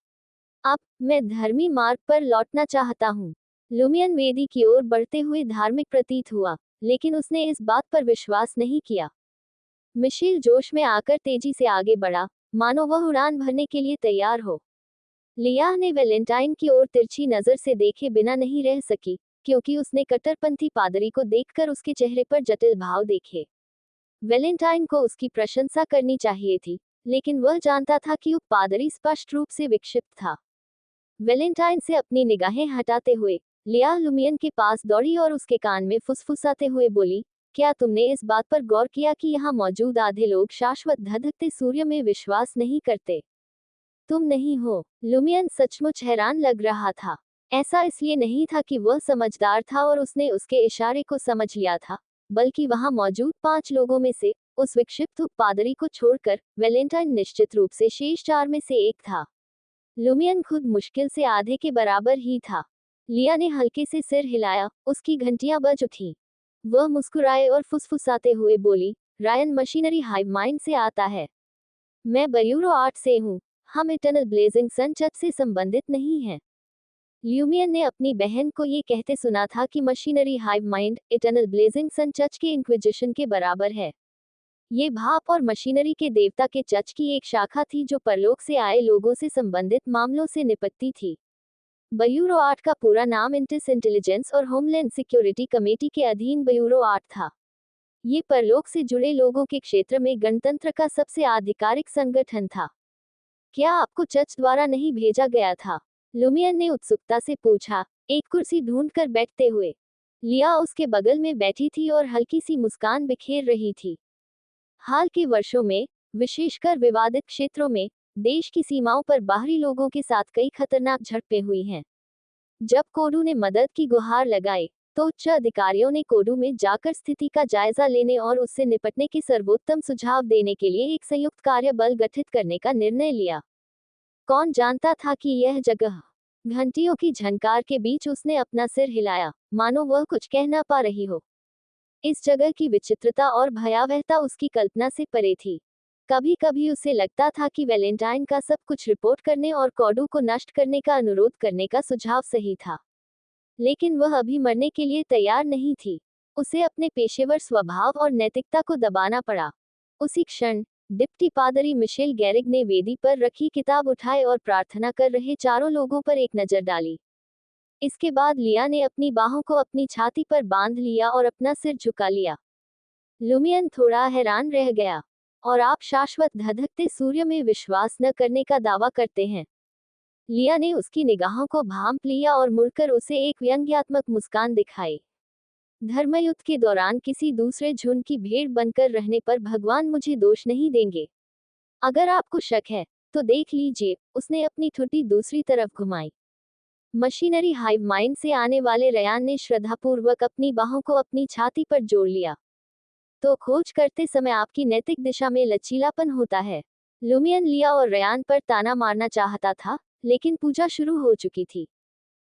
[SPEAKER 1] अब मैं धर्मी मार्ग पर लौटना चाहता हूँ। लुमियन वेदी की ओर बढ़ते हुए धार्मिक प्रतीत हुआ, लेकिन उसने इस बात पर विश्वास नहीं किया। मिशेल जोश में आकर तेजी से आगे बढ़ा, मानो वह उड़ान भरने के लिए तैयार हो। लिया ने वैलेंटाइन की ओर तिरछी नजर से देखे बिना नहीं रह सकी, क्योंकि उसने कट्टरपंथी पादरी को देखकर उसके चेहरे पर जटिल भाव देखे। वैलेंटाइन को उसकी प्रशंसा करनी चाहिए थी, लेकिन वह जानता था कि पादरी स्पष्ट रूप से विक्षिप्त था। वैलेंटाइन से अपनी निगाहें हटाते हुए लिया लुमियन के पास दौड़ी और उसके कान में फुसफुसाते हुए बोली, क्या तुमने इस बात पर गौर किया कि यहाँ मौजूद आधे लोग शाश्वत धधकते सूर्य में विश्वास नहीं करते? तुम नहीं हो। लुमियन सचमुच हैरान लग रहा था। ऐसा इसलिए नहीं था कि वह समझदार था और उसने उसके इशारे को समझ लिया था, बल्कि वहां मौजूद 5 लोगों में से उस विक्षिप्त पादरी को छोड़कर वैलेंटाइन निश्चित रूप से शेष 4 में से एक था। लुमियन खुद मुश्किल से आधे के बराबर ही था। लिया ने हल्के से सिर हिलाया, उसकी घंटियां बज उठी। वह मुस्कुराए और फुसफुसाते हुए बोली, रायन मशीनरी हाइव माइंड से आता है। मैं बयूरो 8 से हूँ। हम इटर्नल ब्लेजिंग सन चर्च से संबंधित नहीं हैं। ल्यूमियन ने अपनी बहन को ये कहते सुना था कि machinery hive mind eternal blazing sun church के इंक्विजिशन के बराबर है। ये भाप और मशीनरी के देवता के चर्च की एक शाखा थी जो परलोक से आए लोगों से संबंधित मामलों से निपटती थी। बयूरो 8 का पूरा नाम इंटिस इंटेलिजेंस और होमलैंड सिक्योरिटी कमेटी के अधीन बयूरो 8 था। ये परलोक से जुड़े लोगों के क्षेत्र में गणतंत्र का सबसे आधिकारिक संगठन था। क्या आपको चर्च द्वारा नहीं भेजा गया था? लुमियन ने उत्सुकता से पूछा, एक कुर्सी ढूंढकर बैठते हुए। लिया उसके बगल में बैठी थी और हल्की सी मुस्कान बिखेर रही थी। हाल के वर्षों में, विशेषकर विवादित क्षेत्रों में, देश की सीमाओं पर बाहरी लोगों के साथ कई खतरनाक झड़पें हुई हैं। जब कोडू ने मदद की गुहार लगाई, तो उच्च अधिकारियों ने कोडू में जाकर स्थिति का जायजा लेने और उससे निपटने के सर्वोत्तम सुझाव देने के लिए एक संयुक्त कार्य बल गठित करने का निर्णय लिया। कौन जानता था कि यह जगह? घंटियों की झनकार के बीच उसने अपना सिर हिलाया, मानो वह कुछ कह ना पा रही हो। इस जगह की विचित्रता और भयावहता उसकी कल्पना से परे थी। कभी कभी उसे लगता था कि वैलेंटाइन का सब कुछ रिपोर्ट करने और कोडू को नष्ट करने का अनुरोध करने का सुझाव सही था, लेकिन वह अभी मरने के लिए तैयार नहीं थी। उसे अपने पेशेवर स्वभाव और नैतिकता को दबाना पड़ा। उसी क्षण डिप्टी पादरी मिशेल गैरिग ने वेदी पर रखी किताब उठाए और प्रार्थना कर रहे चारों लोगों पर एक नजर डाली। इसके बाद लिया ने अपनी बाहों को अपनी छाती पर बांध लिया और अपना सिर झुका लिया। लुमियन थोड़ा हैरान रह गया। और आप शाश्वत धधकते सूर्य में विश्वास न करने का दावा करते हैं? लिया ने उसकी निगाहों को भांप लिया और मुड़कर उसे एक व्यंग्यात्मक मुस्कान दिखाई। धर्मयुद्ध के दौरान किसी दूसरे झुंड की भेड़ बनकर रहने पर भगवान मुझे दोष नहीं देंगे। अगर आपको शक है, तो देख लीजिए, उसने अपनी ठुड्डी दूसरी तरफ घुमाई। मशीनरी हाइव माइंड से आने वाले रयान ने श्रद्धापूर्वक अपनी बाहों को अपनी छाती पर जोड़ लिया। तो खोज करते समय आपकी नैतिक दिशा में लचीलापन होता है। लुमियन लिया और रयान पर ताना मारना चाहता था, लेकिन पूजा शुरू हो चुकी थी।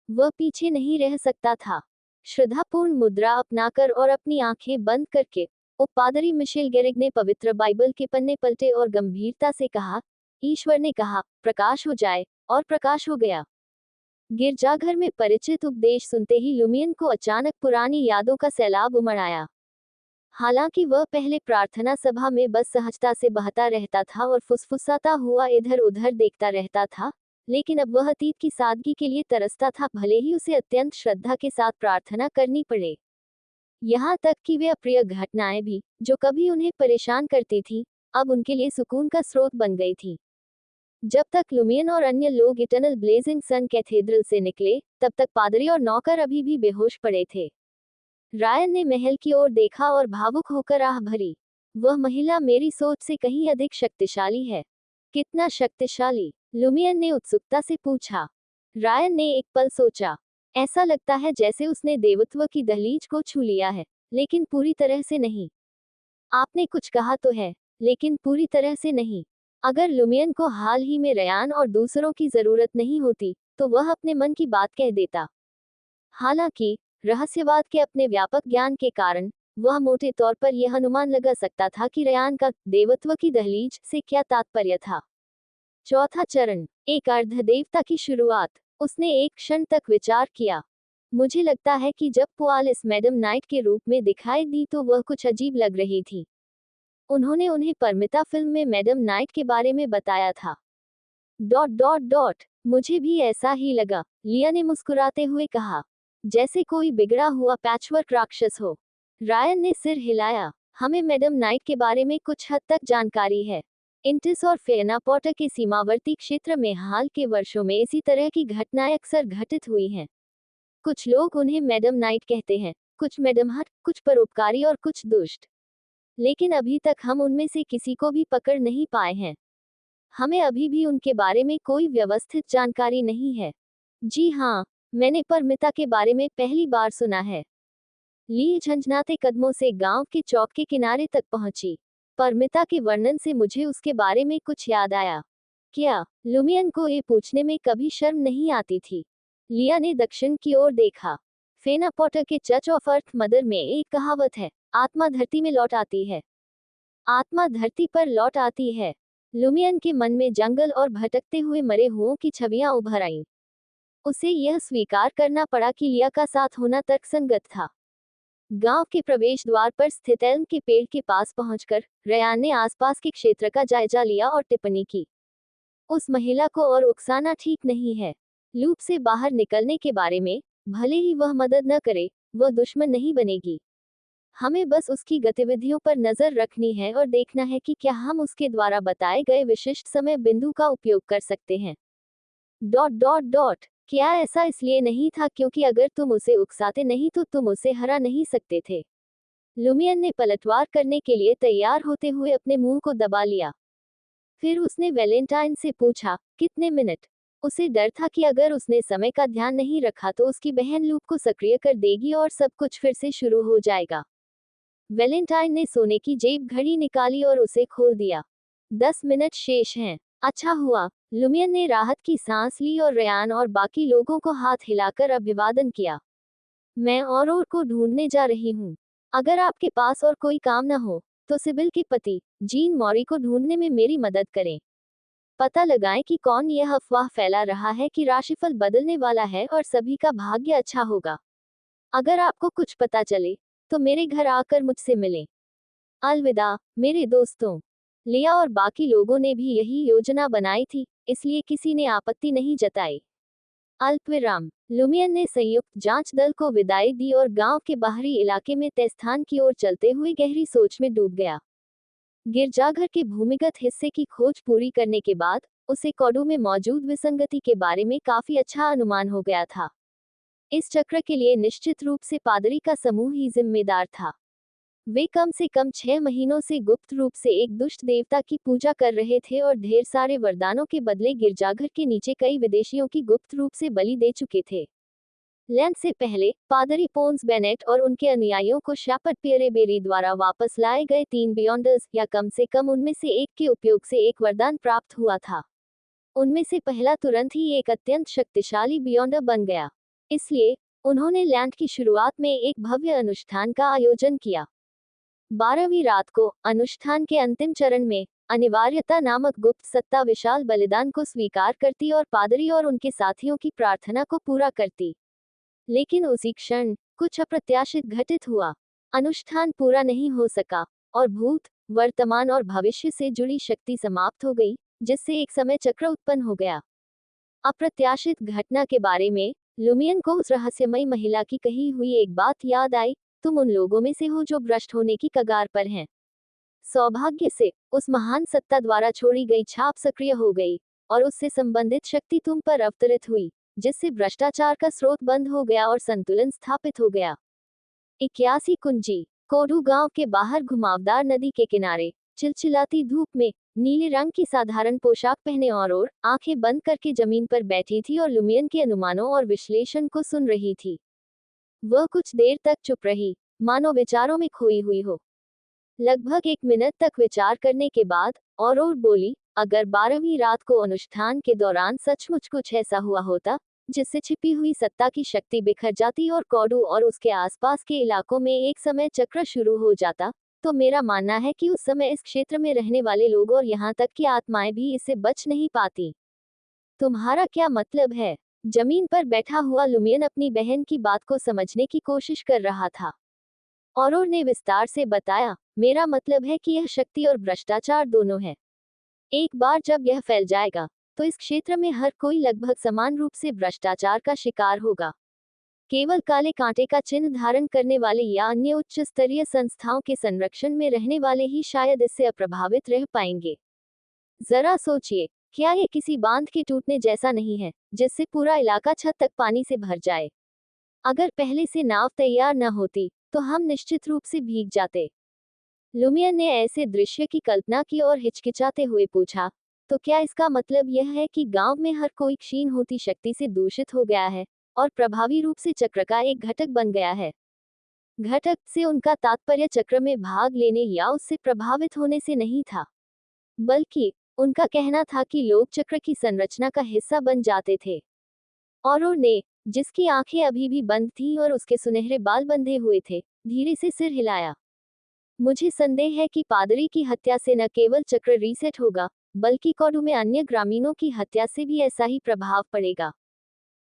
[SPEAKER 1] वह पीछे नहीं रह सकता था। श्रद्धापूर्ण मुद्रा अपनाकर और अपनी आंखें बंद करके पादरी मिशेल गैरिग ने पवित्र बाइबल के पन्ने पलटे और गंभीरता से कहा, ईश्वर ने कहा, प्रकाश हो जाए, और प्रकाश हो गया। गिरजाघर में परिचित उपदेश सुनते ही लुमियन को अचानक पुरानी यादों का सैलाब उमड़ आया। हालांकि वह पहले प्रार्थना सभा में बस सहजता से बहता रहता था और फुसफुसाता हुआ इधर उधर देखता रहता था, लेकिन अब वह अतीत की सादगी के लिए तरसता था, भले ही उसे अत्यंत श्रद्धा के साथ प्रार्थना करनी पड़े। यहाँ तक कि वे अप्रिय घटनाएं भी, जो कभी उन्हें परेशान करती थी, अब उनके लिए सुकून का स्रोत बन गई थी। जब तक लुमियन और अन्य लोग इटर्नल ब्लेजिंग सन कैथेड्रल से निकले, तब तक पादरी और नौकर अभी भी बेहोश पड़े थे। रायन ने महल की ओर देखा और भावुक होकर आह भरी। वह महिला मेरी सोच से कहीं अधिक शक्तिशाली है। कितना शक्तिशाली? लुमियन ने उत्सुकता से पूछा। रायन ने एक पल सोचा। ऐसा लगता है जैसे उसने देवत्व की दहलीज को छू लिया है, लेकिन पूरी तरह से नहीं। आपने कुछ कहा तो है, लेकिन पूरी तरह से नहीं। अगर लुमियन को हाल ही में रयान और दूसरों की जरूरत नहीं होती, तो वह अपने मन की बात कह देता। हालांकि रहस्यवाद के अपने व्यापक ज्ञान के कारण वह मोटे तौर पर यह अनुमान लगा सकता था कि रयान का देवत्व की दहलीज से क्या तात्पर्य था। चौथा चरण, एक अर्धदेवता की शुरुआत। उसने एक क्षण तक विचार किया। मुझे लगता है कि जब पुआलिस मैडम नाइट के रूप में दिखाई दी तो वह कुछ अजीब लग रही थी। उन्होंने उन्हें परमिता फिल्म में मैडम नाइट के बारे में बताया था। डॉट डॉट डॉट मुझे भी ऐसा ही लगा, लिया ने मुस्कुराते हुए कहा, जैसे कोई बिगड़ा हुआ पैचवर्क राक्षस हो। रायन ने सिर हिलाया। हमें मैडम नाइट के बारे में कुछ हद तक जानकारी है। इंटिस और फेना पॉटर के सीमावर्ती क्षेत्र में हाल के वर्षों में इसी तरह की घटनाएं अक्सर घटित हुई हैं। कुछ लोग उन्हें मैडम नाइट कहते हैं, कुछ मैडम हट, कुछ परोपकारी और कुछ दुष्ट। लेकिन अभी तक हम उनमें से किसी को भी पकड़ नहीं पाए हैं। हमें अभी भी उनके बारे में कोई व्यवस्थित जानकारी नहीं है। जी हाँ, मैंने परमिता के बारे में पहली बार सुना है। ली झंझनाते कदमों से गांव के चौक के किनारे तक पहुंची। परमिता के वर्णन से मुझे उसके बारे में कुछ याद आया। क्या? लुमियन को ये पूछने में कभी शर्म नहीं आती थी। लिया ने दक्षिण की ओर देखा। फेना पॉटर के चर्च ऑफ अर्थ मदर में एक कहावत है, आत्मा धरती में लौट आती है। आत्मा धरती पर लौट आती है। लुमियन के मन में जंगल और भटकते हुए मरे हुओं की छवियां उभर आईं। उसे यह स्वीकार करना पड़ा कि लिया का साथ होना तर्कसंगत था। गांव के प्रवेश द्वार पर स्थित एल्म के पेड़ के पास पहुंचकर रयान ने आसपास के क्षेत्र का जायजा लिया और टिप्पणी की। उस महिला को और उकसाना ठीक नहीं है। लूप से बाहर निकलने के बारे में, भले ही वह मदद न करे, वह दुश्मन नहीं बनेगी। हमें बस उसकी गतिविधियों पर नजर रखनी है और देखना है कि क्या हम उसके द्वारा बताए गए विशिष्ट समय बिंदु का उपयोग कर सकते हैं। डॉट डॉट डॉट क्या ऐसा इसलिए नहीं था क्योंकि अगर तुम उसे उकसाते नहीं तो तुम उसे हरा नहीं सकते थे? लुमियन ने पलटवार करने के लिए तैयार होते हुए अपने मुंह को दबा लिया। फिर उसने वैलेंटाइन से पूछा, कितने मिनट? उसे डर था कि अगर उसने समय का ध्यान नहीं रखा तो उसकी बहन लूप को सक्रिय कर देगी और सब कुछ फिर से शुरू हो जाएगा। वैलेंटाइन ने सोने की जेब घड़ी निकाली और उसे खोल दिया। 10 मिनट शेष हैं। अच्छा हुआ। लुमियन ने राहत की सांस ली और रयान और बाकी लोगों को हाथ हिलाकर अभिवादन किया। मैं और को ढूंढने जा रही हूँ। अगर आपके पास और कोई काम न हो, तो सिबिल के पति, जीन मॉरी को ढूंढने में मेरी मदद करें। पता लगाएं कि कौन यह अफवाह फैला रहा है कि राशिफल बदलने वाला है और सभी का भाग्य अच्छा होगा। अगर आपको कुछ पता चले, तो मेरे घर आकर मुझसे मिलें। अलविदा, मेरे दोस्तों। लिया और बाकी लोगों ने भी यही योजना बनाई थी, इसलिए किसी ने आपत्ति नहीं जताई। अल्पविराम। लुमियन ने संयुक्त जांच दल को विदाई दी और गांव के बाहरी इलाके में तय स्थान की ओर चलते हुए गहरी सोच में डूब गया। गिरजाघर के भूमिगत हिस्से की खोज पूरी करने के बाद उसे कॉडो में मौजूद विसंगति के बारे में काफी अच्छा अनुमान हो गया था। इस चक्र के लिए निश्चित रूप से पादरी का समूह ही जिम्मेदार था। वे कम से कम 6 महीनों से गुप्त रूप से एक दुष्ट देवता की पूजा कर रहे थे और ढेर सारे वरदानों के बदले गिरजाघर के नीचे कई विदेशियों की गुप्त रूप से बलि दे चुके थे। लैंड से पहले पादरी पोन्स बेनेट और उनके अनुयायियों को शैपर्ड पियरेबेरी द्वारा वापस लाए गए 3 बियॉन्डर्स या कम से कम उनमें से एक के उपयोग से एक वरदान प्राप्त हुआ था। उनमें से पहला तुरंत ही एक अत्यंत शक्तिशाली बियॉन्डर बन गया। इसलिए उन्होंने लैंड की शुरुआत में एक भव्य अनुष्ठान का आयोजन किया। 12वीं रात को अनुष्ठान के अंतिम चरण में अनिवार्यता नामक गुप्त सत्ता विशाल बलिदान को स्वीकार करती और पादरी और उनके साथियों की प्रार्थना को पूरा करती। लेकिन उसी क्षण कुछ अप्रत्याशित घटित हुआ। अनुष्ठान पूरा नहीं हो सका और भूत, वर्तमान और भविष्य से जुड़ी शक्ति समाप्त हो गई, जिससे एक समय चक्र उत्पन्न हो गया। अप्रत्याशित घटना के बारे में लुमियन को उस रहस्यमयी महिला की कही हुई एक बात याद आई, तुम उन लोगों में से हो जो भ्रष्ट होने की कगार पर हैं। सौभाग्य से उस महान सत्ता द्वारा छोड़ी गई छाप सक्रिय हो गई और उससे संबंधित शक्ति तुम पर अवतरित हुई, जिससे भ्रष्टाचार का स्रोत बंद हो गया और संतुलन स्थापित हो गया। 81 कुंजी। कोडू गांव के बाहर घुमावदार नदी के किनारे चिलचिलाती धूप में नीले रंग की साधारण पोशाक पहने और आंखें बंद करके जमीन पर बैठी थी और लुमियन के अनुमानों और विश्लेषण को सुन रही थी। वह कुछ देर तक चुप रही, मानो विचारों में खोई हुई हो। लगभग 1 मिनट तक विचार करने के बाद और बोली, अगर 12वीं रात को अनुष्ठान के दौरान सचमुच कुछ ऐसा हुआ होता जिससे छिपी हुई सत्ता की शक्ति बिखर जाती और कोडू और उसके आसपास के इलाकों में एक समय चक्र शुरू हो जाता, तो मेरा मानना है कि उस समय इस क्षेत्र में रहने वाले लोग और यहाँ तक कि आत्माएं भी इससे बच नहीं पाती। तुम्हारा क्या मतलब है? जमीन पर बैठा हुआ लुमियन अपनी बहन की बात को समझने की कोशिश कर रहा था। और ने विस्तार से बताया, मेरा मतलब है कि यह शक्ति और भ्रष्टाचार दोनों है। एक बार जब यह फैल जाएगा तो इस क्षेत्र में हर कोई लगभग समान रूप से भ्रष्टाचार का शिकार होगा। केवल काले कांटे का चिन्ह धारण करने वाले या अन्य उच्च स्तरीय संस्थाओं के संरक्षण में रहने वाले ही शायद इससे अप्रभावित रह पाएंगे। जरा सोचिए, क्या ये किसी बांध के टूटने जैसा नहीं है जिससे पूरा इलाका छत तक पानी से भर जाए? अगर पहले से नाव तैयार न होती तो हम निश्चित रूप से भीग जाते। लुमियन ने ऐसे दृश्य की कल्पना की और हिचकिचाते हुए पूछा, तो क्या इसका मतलब यह है कि गांव में हर कोई क्षीण होती शक्ति से दूषित हो गया है और प्रभावी रूप से चक्र का एक घटक बन गया है? घटक से उनका तात्पर्य चक्र में भाग लेने या उससे प्रभावित होने से नहीं था, बल्कि उनका कहना था कि लोग चक्र की संरचना का हिस्सा बन जाते थे। और ने, जिसकी आंखें अभी भी बंद थीं और उसके सुनहरे बाल बंधे हुए थे, धीरे से सिर हिलाया। मुझे संदेह है कि पादरी की हत्या से न केवल चक्र रीसेट होगा, बल्कि कोडू में अन्य ग्रामीणों की हत्या से भी ऐसा ही प्रभाव पड़ेगा।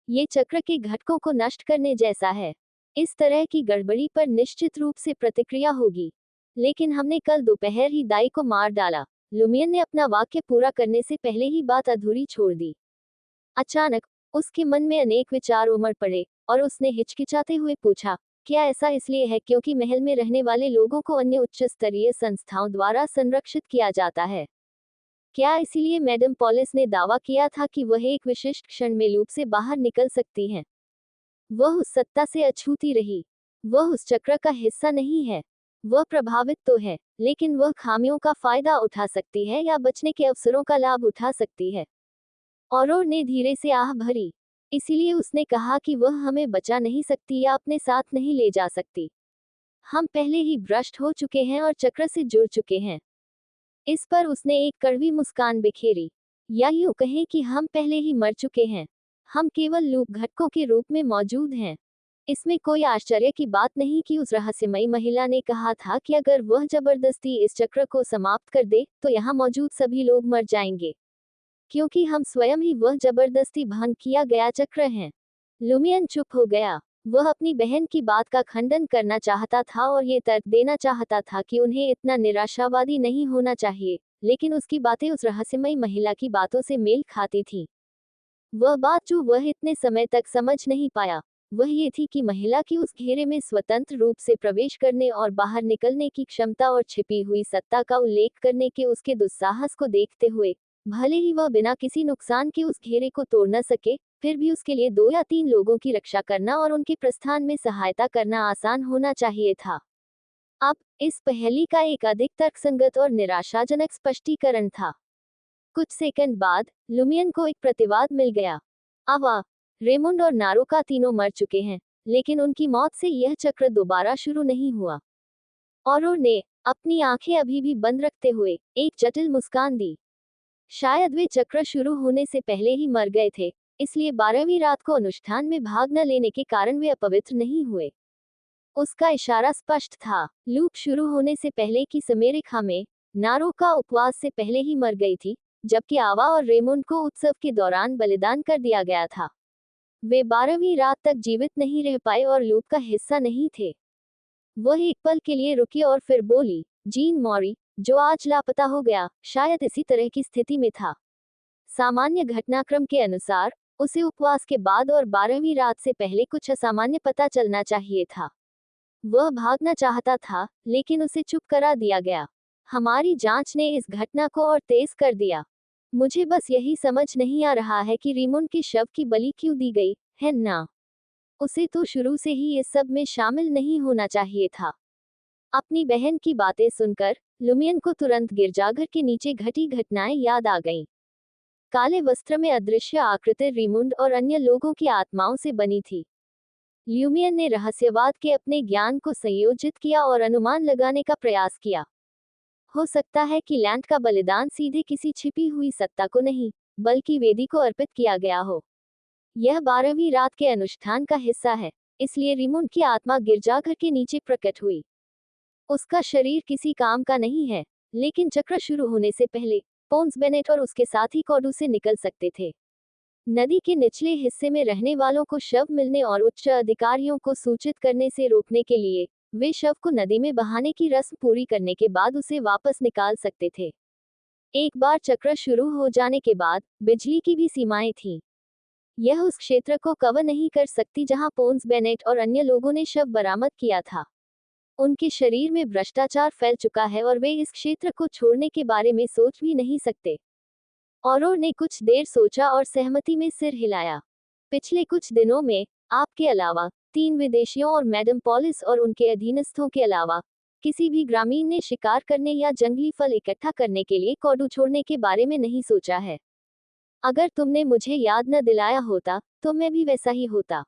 [SPEAKER 1] ये चक्र के घटकों को नष्ट करने जैसा है। इस तरह की गड़बड़ी पर निश्चित रूप से प्रतिक्रिया होगी। लेकिन हमने कल दोपहर ही दाई को मार डाला। लुमियन ने अपना वाक्य पूरा करने से पहले ही बात अधूरी छोड़ दी। अचानक उसके मन में अनेक विचार उमड़ पड़े और उसने हिचकिचाते हुए पूछा, क्या ऐसा इसलिए है क्योंकि महल में रहने वाले लोगों को अन्य उच्च स्तरीय संस्थाओं द्वारा संरक्षित किया जाता है? क्या इसीलिए मैडम पॉलिस ने दावा किया था कि वह एक विशिष्ट क्षण में लूप से बाहर निकल सकती हैं? वह उस सत्ता से अछूती रही। वह उस चक्र का हिस्सा नहीं है। वह प्रभावित तो है, लेकिन वह खामियों का फायदा उठा सकती है या बचने के अवसरों का लाभ उठा सकती है। और ने धीरे से आह भरी। इसीलिए उसने कहा कि वह हमें बचा नहीं सकती या अपने साथ नहीं ले जा सकती। हम पहले ही भ्रष्ट हो चुके हैं और चक्र से जुड़ चुके हैं। इस पर उसने एक कड़वी मुस्कान बिखेरी। या यूं कहें कि हम पहले ही मर चुके हैं। हम केवल लूप घटकों के रूप में मौजूद हैं। इसमें कोई आश्चर्य की बात नहीं कि उस रहस्यमयी महिला ने कहा था कि अगर वह जबरदस्ती इस चक्र को समाप्त कर दे तो यहाँ मौजूद सभी लोग मर जाएंगे, क्योंकि हम स्वयं ही वह जबरदस्ती भंग किया गया चक्र हैं। लुमियन चुप हो गया। वह अपनी बहन की बात का खंडन करना चाहता था और ये तर्क देना चाहता था कि उन्हें इतना निराशावादी नहीं होना चाहिए, लेकिन उसकी बातें उस रहस्यमयी महिला की बातों से मेल खाती थीं। वह बात जो वह इतने समय तक समझ नहीं पाया, वह ये थी कि महिला की उस घेरे में स्वतंत्र रूप से प्रवेश करने और बाहर निकलने की क्षमता और छिपी हुई सत्ता का उल्लेख करने के उसके दुस्साहस को देखते हुए, भले ही वह बिना किसी नुकसान के उस घेरे को तोड़ न सके, फिर भी उसके लिए 2 या 3 लोगों की रक्षा करना और उनके प्रस्थान में सहायता करना आसान होना चाहिए था। अब इस पहेली का एक अधिक तर्कसंगत और निराशाजनक स्पष्टीकरण था। कुछ सेकंड बाद लुमियन को एक प्रतिवाद मिल गया। आवा, रेमुंड और नारोका तीनों मर चुके हैं, लेकिन उनकी मौत से यह चक्र दोबारा शुरू नहीं हुआ। और ने अपनी आंखें अभी भी बंद रखते हुए एक जटिल मुस्कान दी। शायद वे चक्र शुरू होने से पहले ही मर गए थे, इसलिए 12वीं रात को अनुष्ठान में भाग न लेने के कारण वे अपवित्र नहीं हुए। उसका इशारा स्पष्ट था। लूप शुरू होने से पहले की समय रेखा में नारोका उपवास से पहले ही मर गई थी, जबकि आवा और रेमुंड को उत्सव के दौरान बलिदान कर दिया गया था। वे 12वीं रात तक जीवित नहीं रह पाए और लूप का हिस्सा नहीं थे। वह एक पल के लिए रुकी और फिर बोली, जीन मॉरी, जो आज लापता हो गया, शायद इसी तरह की स्थिति में था। सामान्य घटनाक्रम के अनुसार उसे उपवास के बाद और 12वीं रात से पहले कुछ असामान्य पता चलना चाहिए था। वह भागना चाहता था, लेकिन उसे चुप करा दिया गया। हमारी जांच ने इस घटना को और तेज कर दिया। मुझे बस यही समझ नहीं आ रहा है कि रिमुन के शव की बलि क्यों दी गई है ना। उसे तो शुरू से ही इस सब में शामिल नहीं होना चाहिए था। अपनी बहन की बातें सुनकर लुमियन को तुरंत गिरजाघर के नीचे घटी घटनाएं याद आ गईं। काले वस्त्र में अदृश्य आकृति रिमुंड और अन्य लोगों की आत्माओं से बनी थी। ल्यूमियन ने रहस्यवाद के अपने ज्ञान को संयोजित किया और अनुमान लगाने का प्रयास किया। हो सकता है कि लैंड का बलिदान सीधे किसी छिपी हुई सत्ता को नहीं, बल्कि वेदी को अर्पित किया गया हो। यह 12वीं रात के अनुष्ठान का हिस्सा है, इसलिए रिमुंड की आत्मा गिरजाघर के नीचे प्रकट हुई। उसका शरीर किसी काम का नहीं है, लेकिन चक्र शुरू होने से पहले पोन्स बेनेट और उसके साथी कॉडू से निकल सकते थे। नदी के निचले हिस्से में रहने वालों को शव मिलने और उच्च अधिकारियों को सूचित करने से रोकने के लिए वे शव को नदी में बहाने की रस्म पूरी करने के बाद उसे वापस निकाल सकते थे। एक बार चक्र शुरू हो जाने के बाद बिजली की भी सीमाएं थीं। यह उस क्षेत्र को कवर नहीं कर सकती जहां पोन्स बेनेट और अन्य लोगों ने शव बरामद किया था। उनके शरीर में भ्रष्टाचार फैल चुका है और वे इस क्षेत्र को छोड़ने के बारे में सोच भी नहीं सकते। औरों ने कुछ देर सोचा और सहमति में सिर हिलाया। पिछले कुछ दिनों में आपके अलावा 3 विदेशियों और मैडम पॉलिस और उनके अधीनस्थों के अलावा किसी भी ग्रामीण ने शिकार करने या जंगली फल इकट्ठा करने के लिए कॉडू छोड़ने के बारे में नहीं सोचा है। अगर तुमने मुझे याद न दिलाया होता तो मैं भी वैसा ही होता।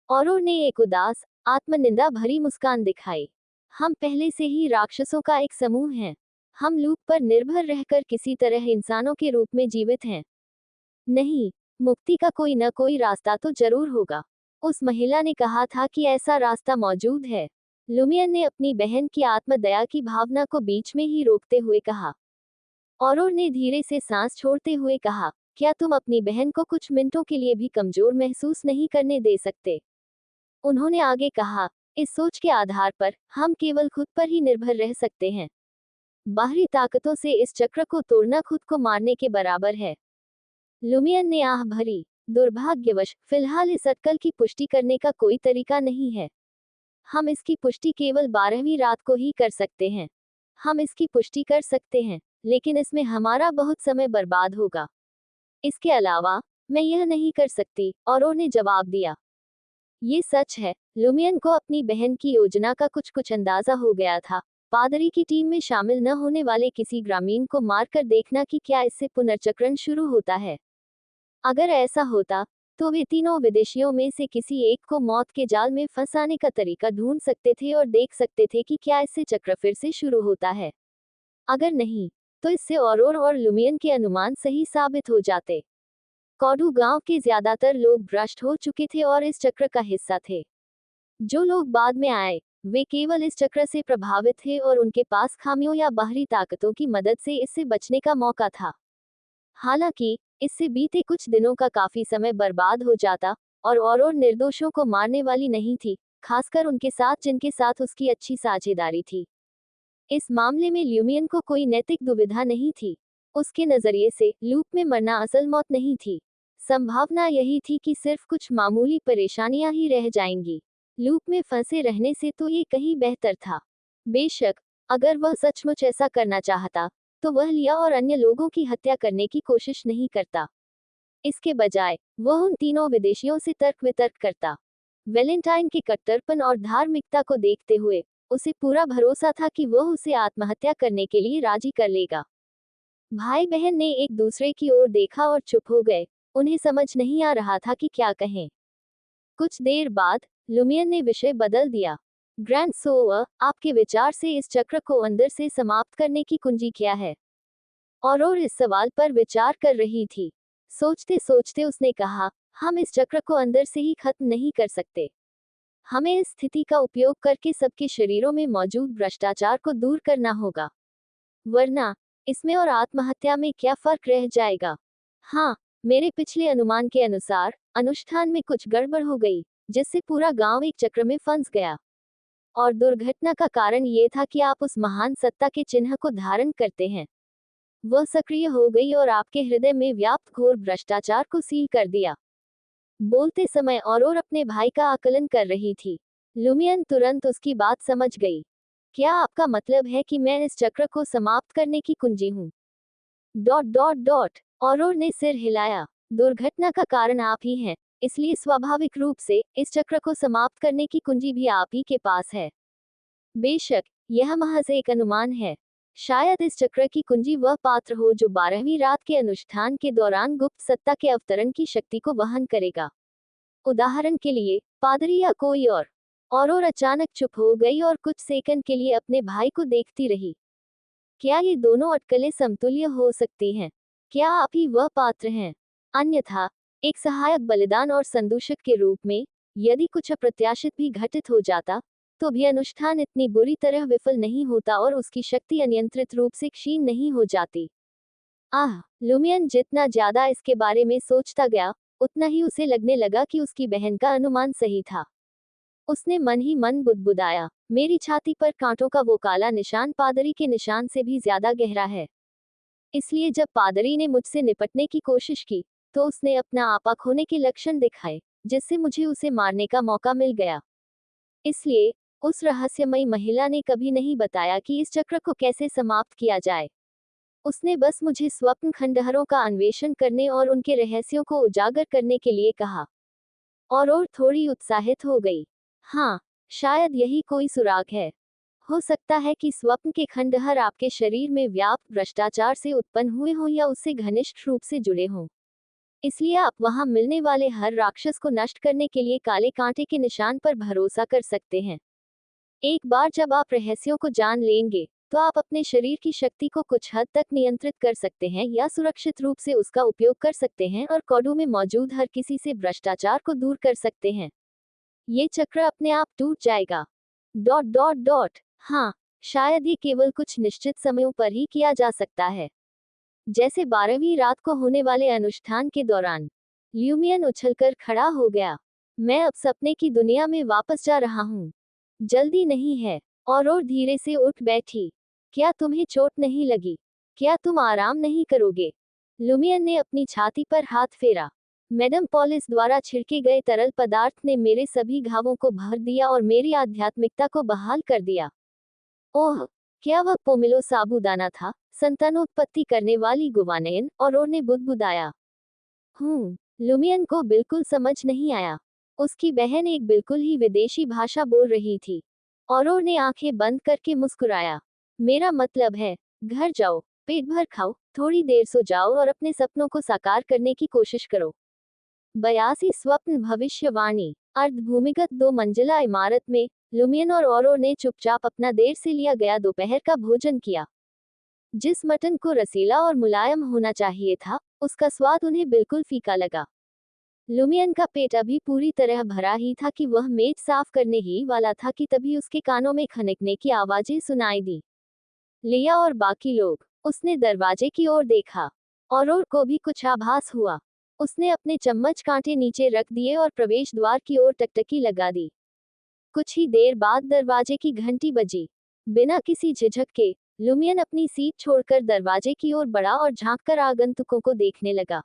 [SPEAKER 1] औरों ने एक उदास, आत्मनिंदा भरी मुस्कान दिखाई। हम पहले से ही राक्षसों का एक समूह हैं। हम लूप पर निर्भर रहकर किसी तरह इंसानों के रूप में जीवित हैं। नहीं, मुक्ति का कोई न कोई रास्ता तो जरूर होगा। उस महिला ने कहा था कि ऐसा रास्ता मौजूद है। लुमियन ने अपनी बहन की आत्मदया की भावना को बीच में ही रोकते हुए कहा। औरों ने धीरे से सांस छोड़ते हुए कहा, क्या तुम अपनी बहन को कुछ मिनटों के लिए भी कमजोर महसूस नहीं करने दे सकते? उन्होंने आगे कहा, इस सोच के आधार पर हम केवल खुद पर ही निर्भर रह सकते हैं। बाहरी ताकतों से इस चक्र को तोड़ना खुद को मारने के बराबर है। लुमियन ने आह भरी, दुर्भाग्यवश फिलहाल इस अटकल की पुष्टि करने का कोई तरीका नहीं है। हम इसकी पुष्टि केवल 12वीं रात को ही कर सकते हैं। हम इसकी पुष्टि कर सकते हैं, लेकिन इसमें हमारा बहुत समय बर्बाद होगा। इसके अलावा मैं यह नहीं कर सकती, औरों ने जवाब दिया। ये सच है, लुमियन को अपनी बहन की योजना का कुछ अंदाजा हो गया था। पादरी की टीम में शामिल न होने वाले किसी ग्रामीण को मारकर देखना कि क्या इससे पुनर्चक्रण शुरू होता है। अगर ऐसा होता, तो वे तीनों विदेशियों में से किसी एक को मौत के जाल में फंसाने का तरीका ढूंढ सकते थे और देख सकते थे कि क्या इससे चक्र फिर से शुरू होता है। अगर नहीं, तो इससे औरोर और लुमियन के अनुमान सही साबित हो जाते। कॉडू गांव के ज्यादातर लोग भ्रष्ट हो चुके थे और इस चक्र का हिस्सा थे। जो लोग बाद में आए, वे केवल इस चक्र से प्रभावित थे और उनके पास खामियों या बाहरी ताकतों की मदद से इससे बचने का मौका था। हालांकि इससे बीते कुछ दिनों का काफी समय बर्बाद हो जाता और निर्दोषों को मारने वाली नहीं थी, खासकर उनके साथ जिनके साथ उसकी अच्छी साझेदारी थी। इस मामले में ल्यूमियन को कोई नैतिक दुविधा नहीं थी। उसके नजरिए से लूप में मरना असल मौत नहीं थी। संभावना यही थी कि सिर्फ कुछ मामूली परेशानियां ही रह जाएंगी। लूप में फंसे रहने से तो ये कहीं बेहतर था। बेशक, अगर वह सचमुच ऐसा करना चाहता, तो वह लिया और अन्य लोगों की हत्या करने की कोशिश नहीं करता। इसके बजाय वह उन तीनों विदेशियों से तर्क वितर्क करता। वैलेंटाइन के कट्टरपन और धार्मिकता को देखते हुए उसे पूरा भरोसा था कि वह उसे आत्महत्या करने के लिए राजी कर लेगा। भाई बहन ने एक दूसरे की ओर देखा और चुप हो गए। उन्हें समझ नहीं आ रहा था कि क्या कहें। कुछ देर बाद लुमियन ने विषय बदल दिया। ग्रैंड सोअर, आपके विचार से इस चक्र को अंदर से समाप्त करने की कुंजी क्या है? और इस सवाल पर विचार कर रही थी। सोचते सोचते उसने कहा, हम इस चक्र को अंदर से ही खत्म नहीं कर सकते। हमें इस स्थिति का उपयोग करके सबके शरीरों में मौजूद भ्रष्टाचार को दूर करना होगा। वरना इसमें और आत्महत्या में क्या फर्क रह जाएगा? हाँ, मेरे पिछले अनुमान के अनुसार अनुष्ठान में कुछ गड़बड़ हो गई, जिससे पूरा गांव एक चक्र में फंस गया। और दुर्घटना का कारण ये था कि आप उस महान सत्ता के चिन्ह को धारण करते हैं। वह सक्रिय हो गई और आपके हृदय में व्याप्त घोर भ्रष्टाचार को सील कर दिया। बोलते समय और अपने भाई का आकलन कर रही थी। लुमियन तुरंत उसकी बात समझ गई। क्या आपका मतलब है कि मैं इस चक्र को समाप्त करने की कुंजी हूँ? Dot dot dot. और ने सिर हिलाया। दुर्घटना का कारण आप ही हैं, इसलिए स्वाभाविक रूप से इस चक्र को समाप्त करने की कुंजी भी आप ही के पास है। बेशक यह महज एक अनुमान है। शायद इस चक्र की कुंजी वह पात्र हो जो 12वीं रात के अनुष्ठान के दौरान गुप्त सत्ता के अवतरण की शक्ति को वहन करेगा। उदाहरण के लिए पादरी या कोई और अचानक चुप हो गई और कुछ सेकंड के लिए अपने भाई को देखती रही। क्या ये दोनों अटकलें समतुल्य हो सकती हैं? क्या आप ही वह पात्र हैं? अन्यथा एक सहायक बलिदान और संदूषक के रूप में, यदि कुछ अप्रत्याशित भी घटित हो जाता, तो भी अनुष्ठान इतनी बुरी तरह विफल नहीं होता और उसकी शक्ति अनियंत्रित रूप से क्षीण नहीं हो जाती। आह, लुमियन जितना ज्यादा इसके बारे में सोचता गया, उतना ही उसे लगने लगा कि उसकी बहन का अनुमान सही था। उसने मन ही मन बुदबुदाया, मेरी छाती पर कांटों का वो काला निशान पादरी के निशान से भी ज्यादा गहरा है। इसलिए जब पादरी ने मुझसे निपटने की कोशिश की, तो उसने अपना आपा खोने के लक्षण दिखाए, जिससे मुझे उसे मारने का मौका मिल गया। इसलिए उस रहस्यमयी महिला ने कभी नहीं बताया कि इस चक्र को कैसे समाप्त किया जाए। उसने बस मुझे स्वप्न खंडहरों का अन्वेषण करने और उनके रहस्यों को उजागर करने के लिए कहा। और थोड़ी उत्साहित हो गई। हाँ, शायद यही कोई सुराग है। हो सकता है कि स्वप्न के खंडहर आपके शरीर में व्याप्त भ्रष्टाचार से उत्पन्न हुए हों या उससे घनिष्ठ रूप से जुड़े हों। इसलिए आप वहां मिलने वाले हर राक्षस को नष्ट करने के लिए काले कांटे के निशान पर भरोसा कर सकते हैं। एक बार जब आप रहस्यों को जान लेंगे, तो आप अपने शरीर की शक्ति को कुछ हद तक नियंत्रित कर सकते हैं या सुरक्षित रूप से उसका उपयोग कर सकते हैं और कोडू में मौजूद हर किसी से भ्रष्टाचार को दूर कर सकते हैं। ये चक्र अपने आप टूट जाएगा। Dot dot dot. हाँ, शायद ये केवल कुछ निश्चित समयों पर ही किया जा सकता है, जैसे 12वीं रात को होने वाले अनुष्ठान के दौरान। ल्यूमियन उछलकर खड़ा हो गया। मैं अब सपने की दुनिया में वापस जा रहा हूँ। जल्दी नहीं है। और धीरे से उठ बैठी। क्या तुम्हें चोट नहीं लगी? क्या तुम आराम नहीं करोगे? लुमियन ने अपनी छाती पर हाथ फेरा। मैडम पॉलिस द्वारा छिड़के गए तरल पदार्थ ने मेरे सभी घावों को भर दिया और मेरी आध्यात्मिकता को बहाल कर दिया। ओह, क्या वह पोमिलो साबूदाना था? संतानोत्पत्ति करने वाली गुवानेन, और ने बुदबुदाया। लुमियन को बिल्कुल समझ नहीं आया। उसकी बहन एक बिल्कुल ही विदेशी भाषा बोल रही थी। और ने आंखें बंद करके मुस्कुराया। मेरा मतलब है, घर जाओ, पेट भर खाओ, थोड़ी देर सो जाओ और अपने सपनों को साकार करने की कोशिश करो। 82 स्वप्न भविष्यवाणी। अर्धभूमिगत 2 मंजिला इमारत में लुमियन और ने चुपचाप अपना देर से लिया गया दोपहर का भोजन किया। जिस मटन को रसीला और मुलायम होना चाहिए था, उसका स्वाद उन्हें बिल्कुल फीका लगा। लुमियन का पेट अभी पूरी तरह भरा ही था कि वह मेज साफ करने ही वाला था कि तभी उसके कानों में खनकने की आवाजें सुनाई दी। लिया और बाकी लोग। उसने दरवाजे की ओर देखा। और को भी कुछ आभास हुआ। उसने अपने चम्मच कांटे नीचे रख दिए और प्रवेश द्वार की ओर टकटकी लगा दी। कुछ ही देर बाद दरवाजे की घंटी बजी। बिना किसी झिझक के लुमियन अपनी सीट छोड़कर दरवाजे की ओर बढ़ा और झांककर आगंतुकों को देखने लगा।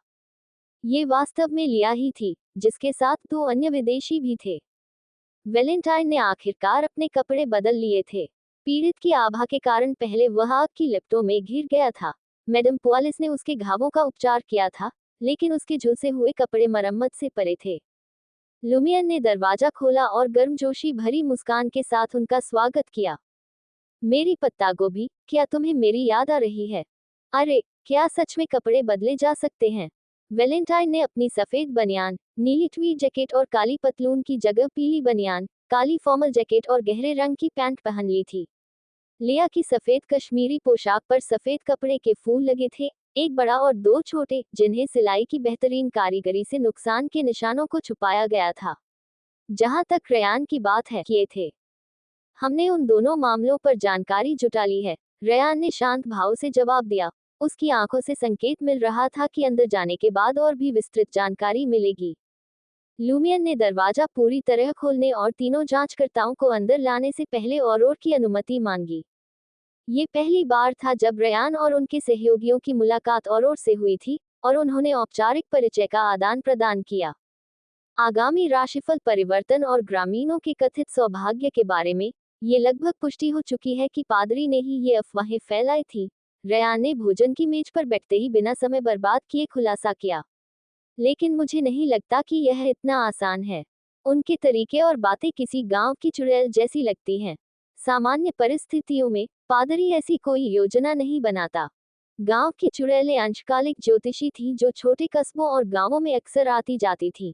[SPEAKER 1] ये वास्तव में लिया ही थी, जिसके साथ 2 अन्य विदेशी भी थे। वैलेंटाइन ने आखिरकार अपने कपड़े बदल लिए थे। पीड़ित की आभा के कारण पहले वह आग की लिपटों में घिर गया था। मैडम पॉलिस ने उसके घावों का उपचार किया था, लेकिन उसके झुलसे हुए कपड़े मरम्मत से परे थे। लुमियन ने दरवाजा खोला और गर्मजोशी भरी मुस्कान के साथ उनका स्वागत किया। मेरी पत्ता गोभी, क्या तुम्हें मेरी याद आ रही है? अरे, क्या सच में कपड़े बदले जा सकते हैं? वैलेंटाइन ने अपनी सफेद बनियान, नीली ट्वीड जैकेट और काली पतलून की जगह पीली बनियान, काली फॉर्मल जैकेट और गहरे रंग की पैंट पहन ली थी। लिया की सफेद कश्मीरी पोशाक पर सफेद कपड़े के फूल लगे थे, एक बड़ा और 2 छोटे, जिन्हें सिलाई की बेहतरीन कारीगरी से नुकसान के निशानों को छुपाया गया था। जहां तक रेयान की बात है, किए थे। हमने उन दोनों मामलों पर जानकारी जुटा ली है, रेयान ने शांत भाव से जवाब दिया। उसकी आंखों से संकेत मिल रहा था कि अंदर जाने के बाद और भी विस्तृत जानकारी मिलेगी। लुमियन ने दरवाजा पूरी तरह खोलने और तीनों जांचकर्ताओं को अंदर लाने से पहले ऑरोर की अनुमति मांगी। ये पहली बार था जब रयान और उनके सहयोगियों की मुलाकात ऑरोर से हुई थी, और उन्होंने औपचारिक परिचय का आदान प्रदान किया। आगामी राशिफल परिवर्तन और ग्रामीणों के कथित सौभाग्य के बारे में ये लगभग पुष्टि हो चुकी है कि पादरी ने ही ये अफवाहें फैलाई थी। रयान ने भोजन की मेज पर बैठते ही बिना समय बर्बाद किए खुलासा किया। लेकिन मुझे नहीं लगता कि यह इतना आसान है। उनके तरीके और बातें किसी गांव की चुड़ैल जैसी लगती हैं। सामान्य परिस्थितियों में पादरी ऐसी कोई योजना नहीं बनाता। गांव की चुड़ैलें अंशकालिक ज्योतिषी थी जो छोटे कस्बों और गांवों में अक्सर आती जाती थी।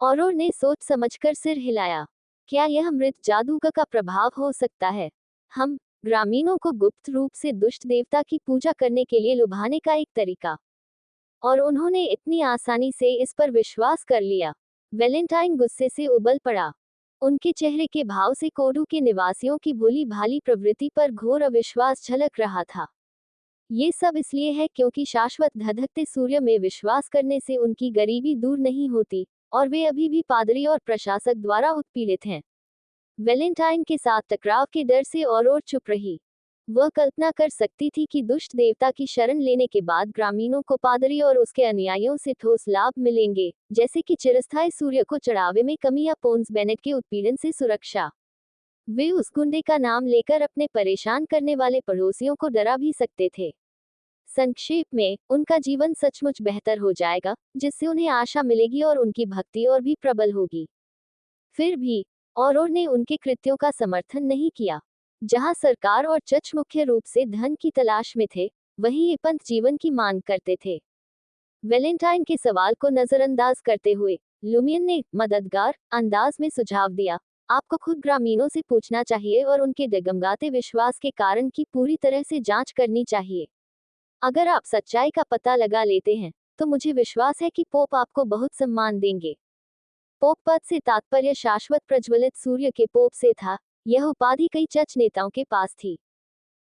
[SPEAKER 1] औरों ने सोच समझकर सिर हिलाया। क्या यह मृत जादूगर का प्रभाव हो सकता है? हम ग्रामीणों को गुप्त रूप से दुष्ट देवता की पूजा करने के लिए लुभाने का एक तरीका। और उन्होंने इतनी आसानी से इस पर विश्वास कर लिया। वैलेंटाइन गुस्से से उबल पड़ा। उनके चेहरे के भाव से कोडू के निवासियों की भोली भाली प्रवृत्ति पर घोर अविश्वास झलक रहा था। ये सब इसलिए है क्योंकि शाश्वत धधकते सूर्य में विश्वास करने से उनकी गरीबी दूर नहीं होती, और वे अभी भी पादरी और प्रशासक द्वारा उत्पीड़ित हैं। वैलेंटाइन के साथ टकराव के डर से और चुप रही। वह कल्पना कर सकती थी कि दुष्ट देवता की शरण लेने के बाद ग्रामीणों को पादरी और उसके अनुयायियों से ठोस लाभ मिलेंगे, जैसे कि चिरस्थायी सूर्य को चढ़ावे में कमी या पोन्स बेनेट के उत्पीड़न से सुरक्षा। वे उस गुंडे का नाम लेकर अपने परेशान करने वाले पड़ोसियों को डरा भी सकते थे। संक्षेप में, उनका जीवन सचमुच बेहतर हो जाएगा, जिससे उन्हें आशा मिलेगी और उनकी भक्ति और भी प्रबल होगी। फिर भी औरों ने उनके कृत्यों का समर्थन नहीं किया। जहां सरकार और चर्च मुख्य रूप से धन की तलाश में थे, वहीं ये पंथ जीवन की मांग करते थे। वैलेंटाइन के सवाल को नजरअंदाज करते हुए लुमियन ने मददगार अंदाज में सुझाव दिया, आपको खुद ग्रामीणों से पूछना चाहिए और उनके डगमगाते विश्वास के कारण की पूरी तरह से जांच करनी चाहिए। अगर आप सच्चाई का पता लगा लेते हैं, तो मुझे विश्वास है कि पोप आपको बहुत सम्मान देंगे। पोप पद से तात्पर्य शाश्वत प्रज्वलित सूर्य के पोप से था। यह उपाधि कई चर्च नेताओं के पास थी।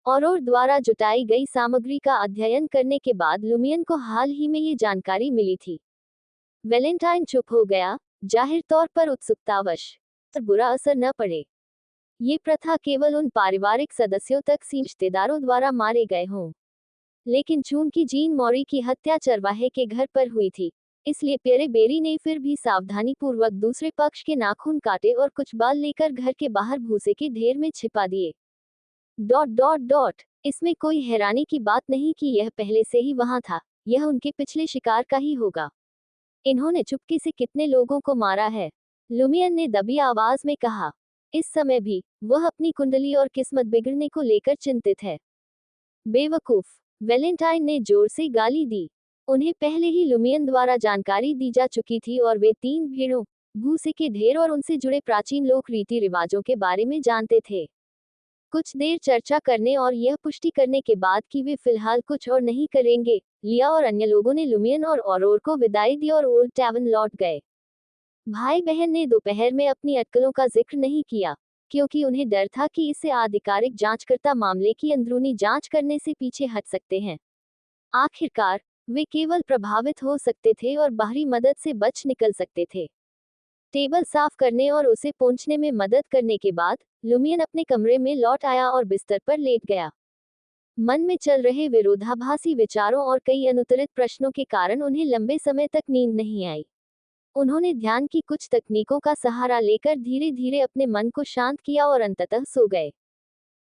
[SPEAKER 1] और द्वारा जुटाई गई सामग्री का अध्ययन करने के बाद लुमियन को हाल ही में ये जानकारी मिली थी। वैलेंटाइन चुप हो गया, जाहिर तौर पर उत्सुकतावश। पर बुरा असर न पड़े। ये प्रथा केवल उन पारिवारिक सदस्यों तक सीमित, रिश्तेदारों द्वारा मारे गए हों। लेकिन चूंकि जीन मॉरी की हत्या चरवाहे के घर पर हुई थी, इसलिए प्यरे बेरी ने फिर भी सावधानीपूर्वक दूसरे पक्ष के नाखून काटे और कुछ बाल लेकर घर के बाहर भूसे के ढेर में छिपा दिए। इसमें कोई हैरानी की बात नहीं कि यह पहले से ही वहां था। यह उनके पिछले शिकार का ही होगा। इन्होंने चुपके से कितने लोगों को मारा है? लुमियन ने दबी आवाज में कहा। इस समय भी वह अपनी कुंडली और किस्मत बिगड़ने को लेकर चिंतित है। बेवकूफ, वैलेंटाइन ने जोर से गाली दी। उन्हें पहले ही लुमियन द्वारा जानकारी दी जा चुकी थी और वे 3 भेड़ों, भूसे के ढेर और उनसे जुड़े प्राचीन लोक रीति रिवाजों के बारे में जानते थे। कुछ देर चर्चा करने और यह पुष्टि करने के बाद कि वे फिलहाल कुछ और नहीं करेंगे, लिया और अन्य लोगों ने लुमियन और औरोर को विदाई दी और ओल्ड टैवन लौट गए। भाई बहन ने दोपहर में अपनी अटकलों का जिक्र नहीं किया, क्योंकि उन्हें डर था कि इससे आधिकारिक जांचकर्ता मामले की अंदरूनी जांच करने से पीछे हट सकते हैं। आखिरकार वे केवल प्रभावित हो सकते थे और बाहरी मदद से बच निकल सकते थे। टेबल साफ करने और उसे पोंछने में मदद करने के बाद लुमियन अपने कमरे में लौट आया और बिस्तर पर लेट गया। मन में चल रहे विरोधाभासी विचारों और कई अनुत्तरित प्रश्नों के कारण उन्हें लंबे समय तक नींद नहीं आई। उन्होंने ध्यान की कुछ तकनीकों का सहारा लेकर धीरे धीरे अपने मन को शांत किया और अंततः सो गए।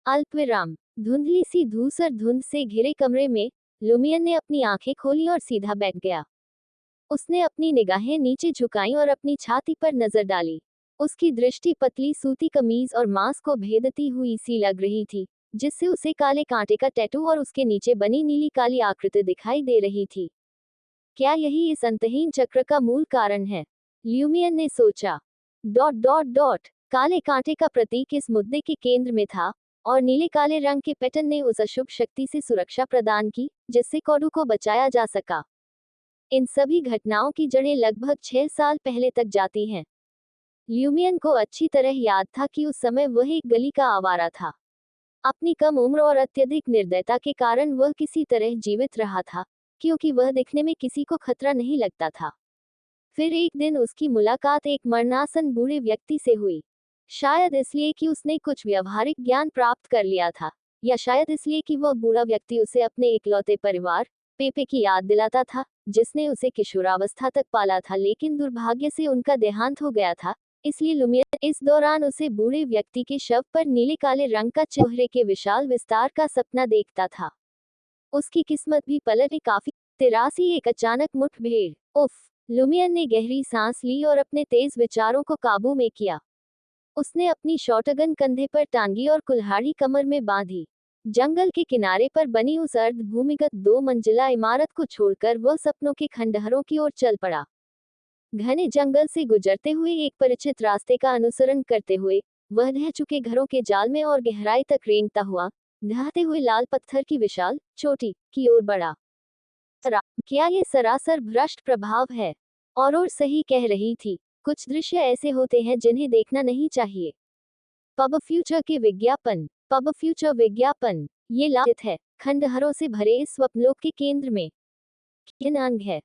[SPEAKER 1] अल्पविराम, धुंधली सी धूसर धुंध से घिरे कमरे में लुमियन ने अपनी आंखें खोली और सीधा बैठ गया। उसने अपनी निगाहें नीचे झुकाईं और अपनी छाती पर नजर डाली। उसकी दृष्टि पतली सूती कमीज और मांस को भेदती हुई सी लग रही थी, जिससे उसे काले कांटे का टैटू और उसके नीचे बनी नीली काली आकृति दिखाई दे रही थी। क्या यही इस अंतहीन चक्र का मूल कारण है? ल्यूमियन ने सोचा। काले कांटे का प्रतीक इस मुद्दे के केंद्र में था, और नीले काले रंग के पैटर्न ने उस अशुभ शक्ति से सुरक्षा प्रदान की, जिससे कोडू को बचाया जा सका। इन सभी घटनाओं की जड़ें लगभग 6 साल पहले तक जाती हैं। ल्यूमियन को अच्छी तरह याद था कि उस समय वह एक गली का आवारा था। अपनी कम उम्र और अत्यधिक निर्दयता के कारण वह किसी तरह जीवित रहा था, क्योंकि वह दिखने में किसी को खतरा नहीं लगता था। फिर एक दिन उसकी मुलाकात एक मरणासन बूढ़े व्यक्ति से हुई। शायद इसलिए कि उसने कुछ व्यवहारिक ज्ञान प्राप्त कर लिया था, या शायद इसलिए कि वह बूढ़ा व्यक्ति उसे अपने इकलौते परिवार पेपे की याद दिलाता था, जिसने उसे किशोरावस्था तक पाला था, लेकिन दुर्भाग्य से उनका देहांत हो गया था। इसलिए लुमियर इस दौरान उसे बूढ़े व्यक्ति के शव पर नीले काले रंग का चेहरे के विशाल विस्तार का सपना देखता था। उसकी किस्मत भी पलटी काफी। 83 एक अचानक मुठभेड़। उफ। लुमियर ने गहरी सांस ली और अपने तेज विचारों को काबू में किया। उसने अपनी शॉटगन कंधे पर टांगी और कुल्हाड़ी कमर में बांधी। जंगल के किनारे पर बनी उस अर्ध भूमिगत 2 मंजिला इमारत को छोड़कर वह सपनों के खंडहरों की ओर चल पड़ा। घने जंगल से गुजरते हुए एक परिचित रास्ते का अनुसरण करते हुए वह ढह चुके घरों के जाल में और गहराई तक रेंगता हुआ ढहते हुए लाल पत्थर की विशाल चोटी की ओर बढ़ा। क्या ये सरासर भ्रष्ट प्रभाव है? और सही कह रही थी। कुछ दृश्य ऐसे होते हैं जिन्हें देखना नहीं चाहिए। पब फ्यूचर के विज्ञापन। पब फ्यूचर विज्ञापन। ये लाजित है। खंडहरों से भरे इस स्वप्नलोक के केंद्र में किन अंग है?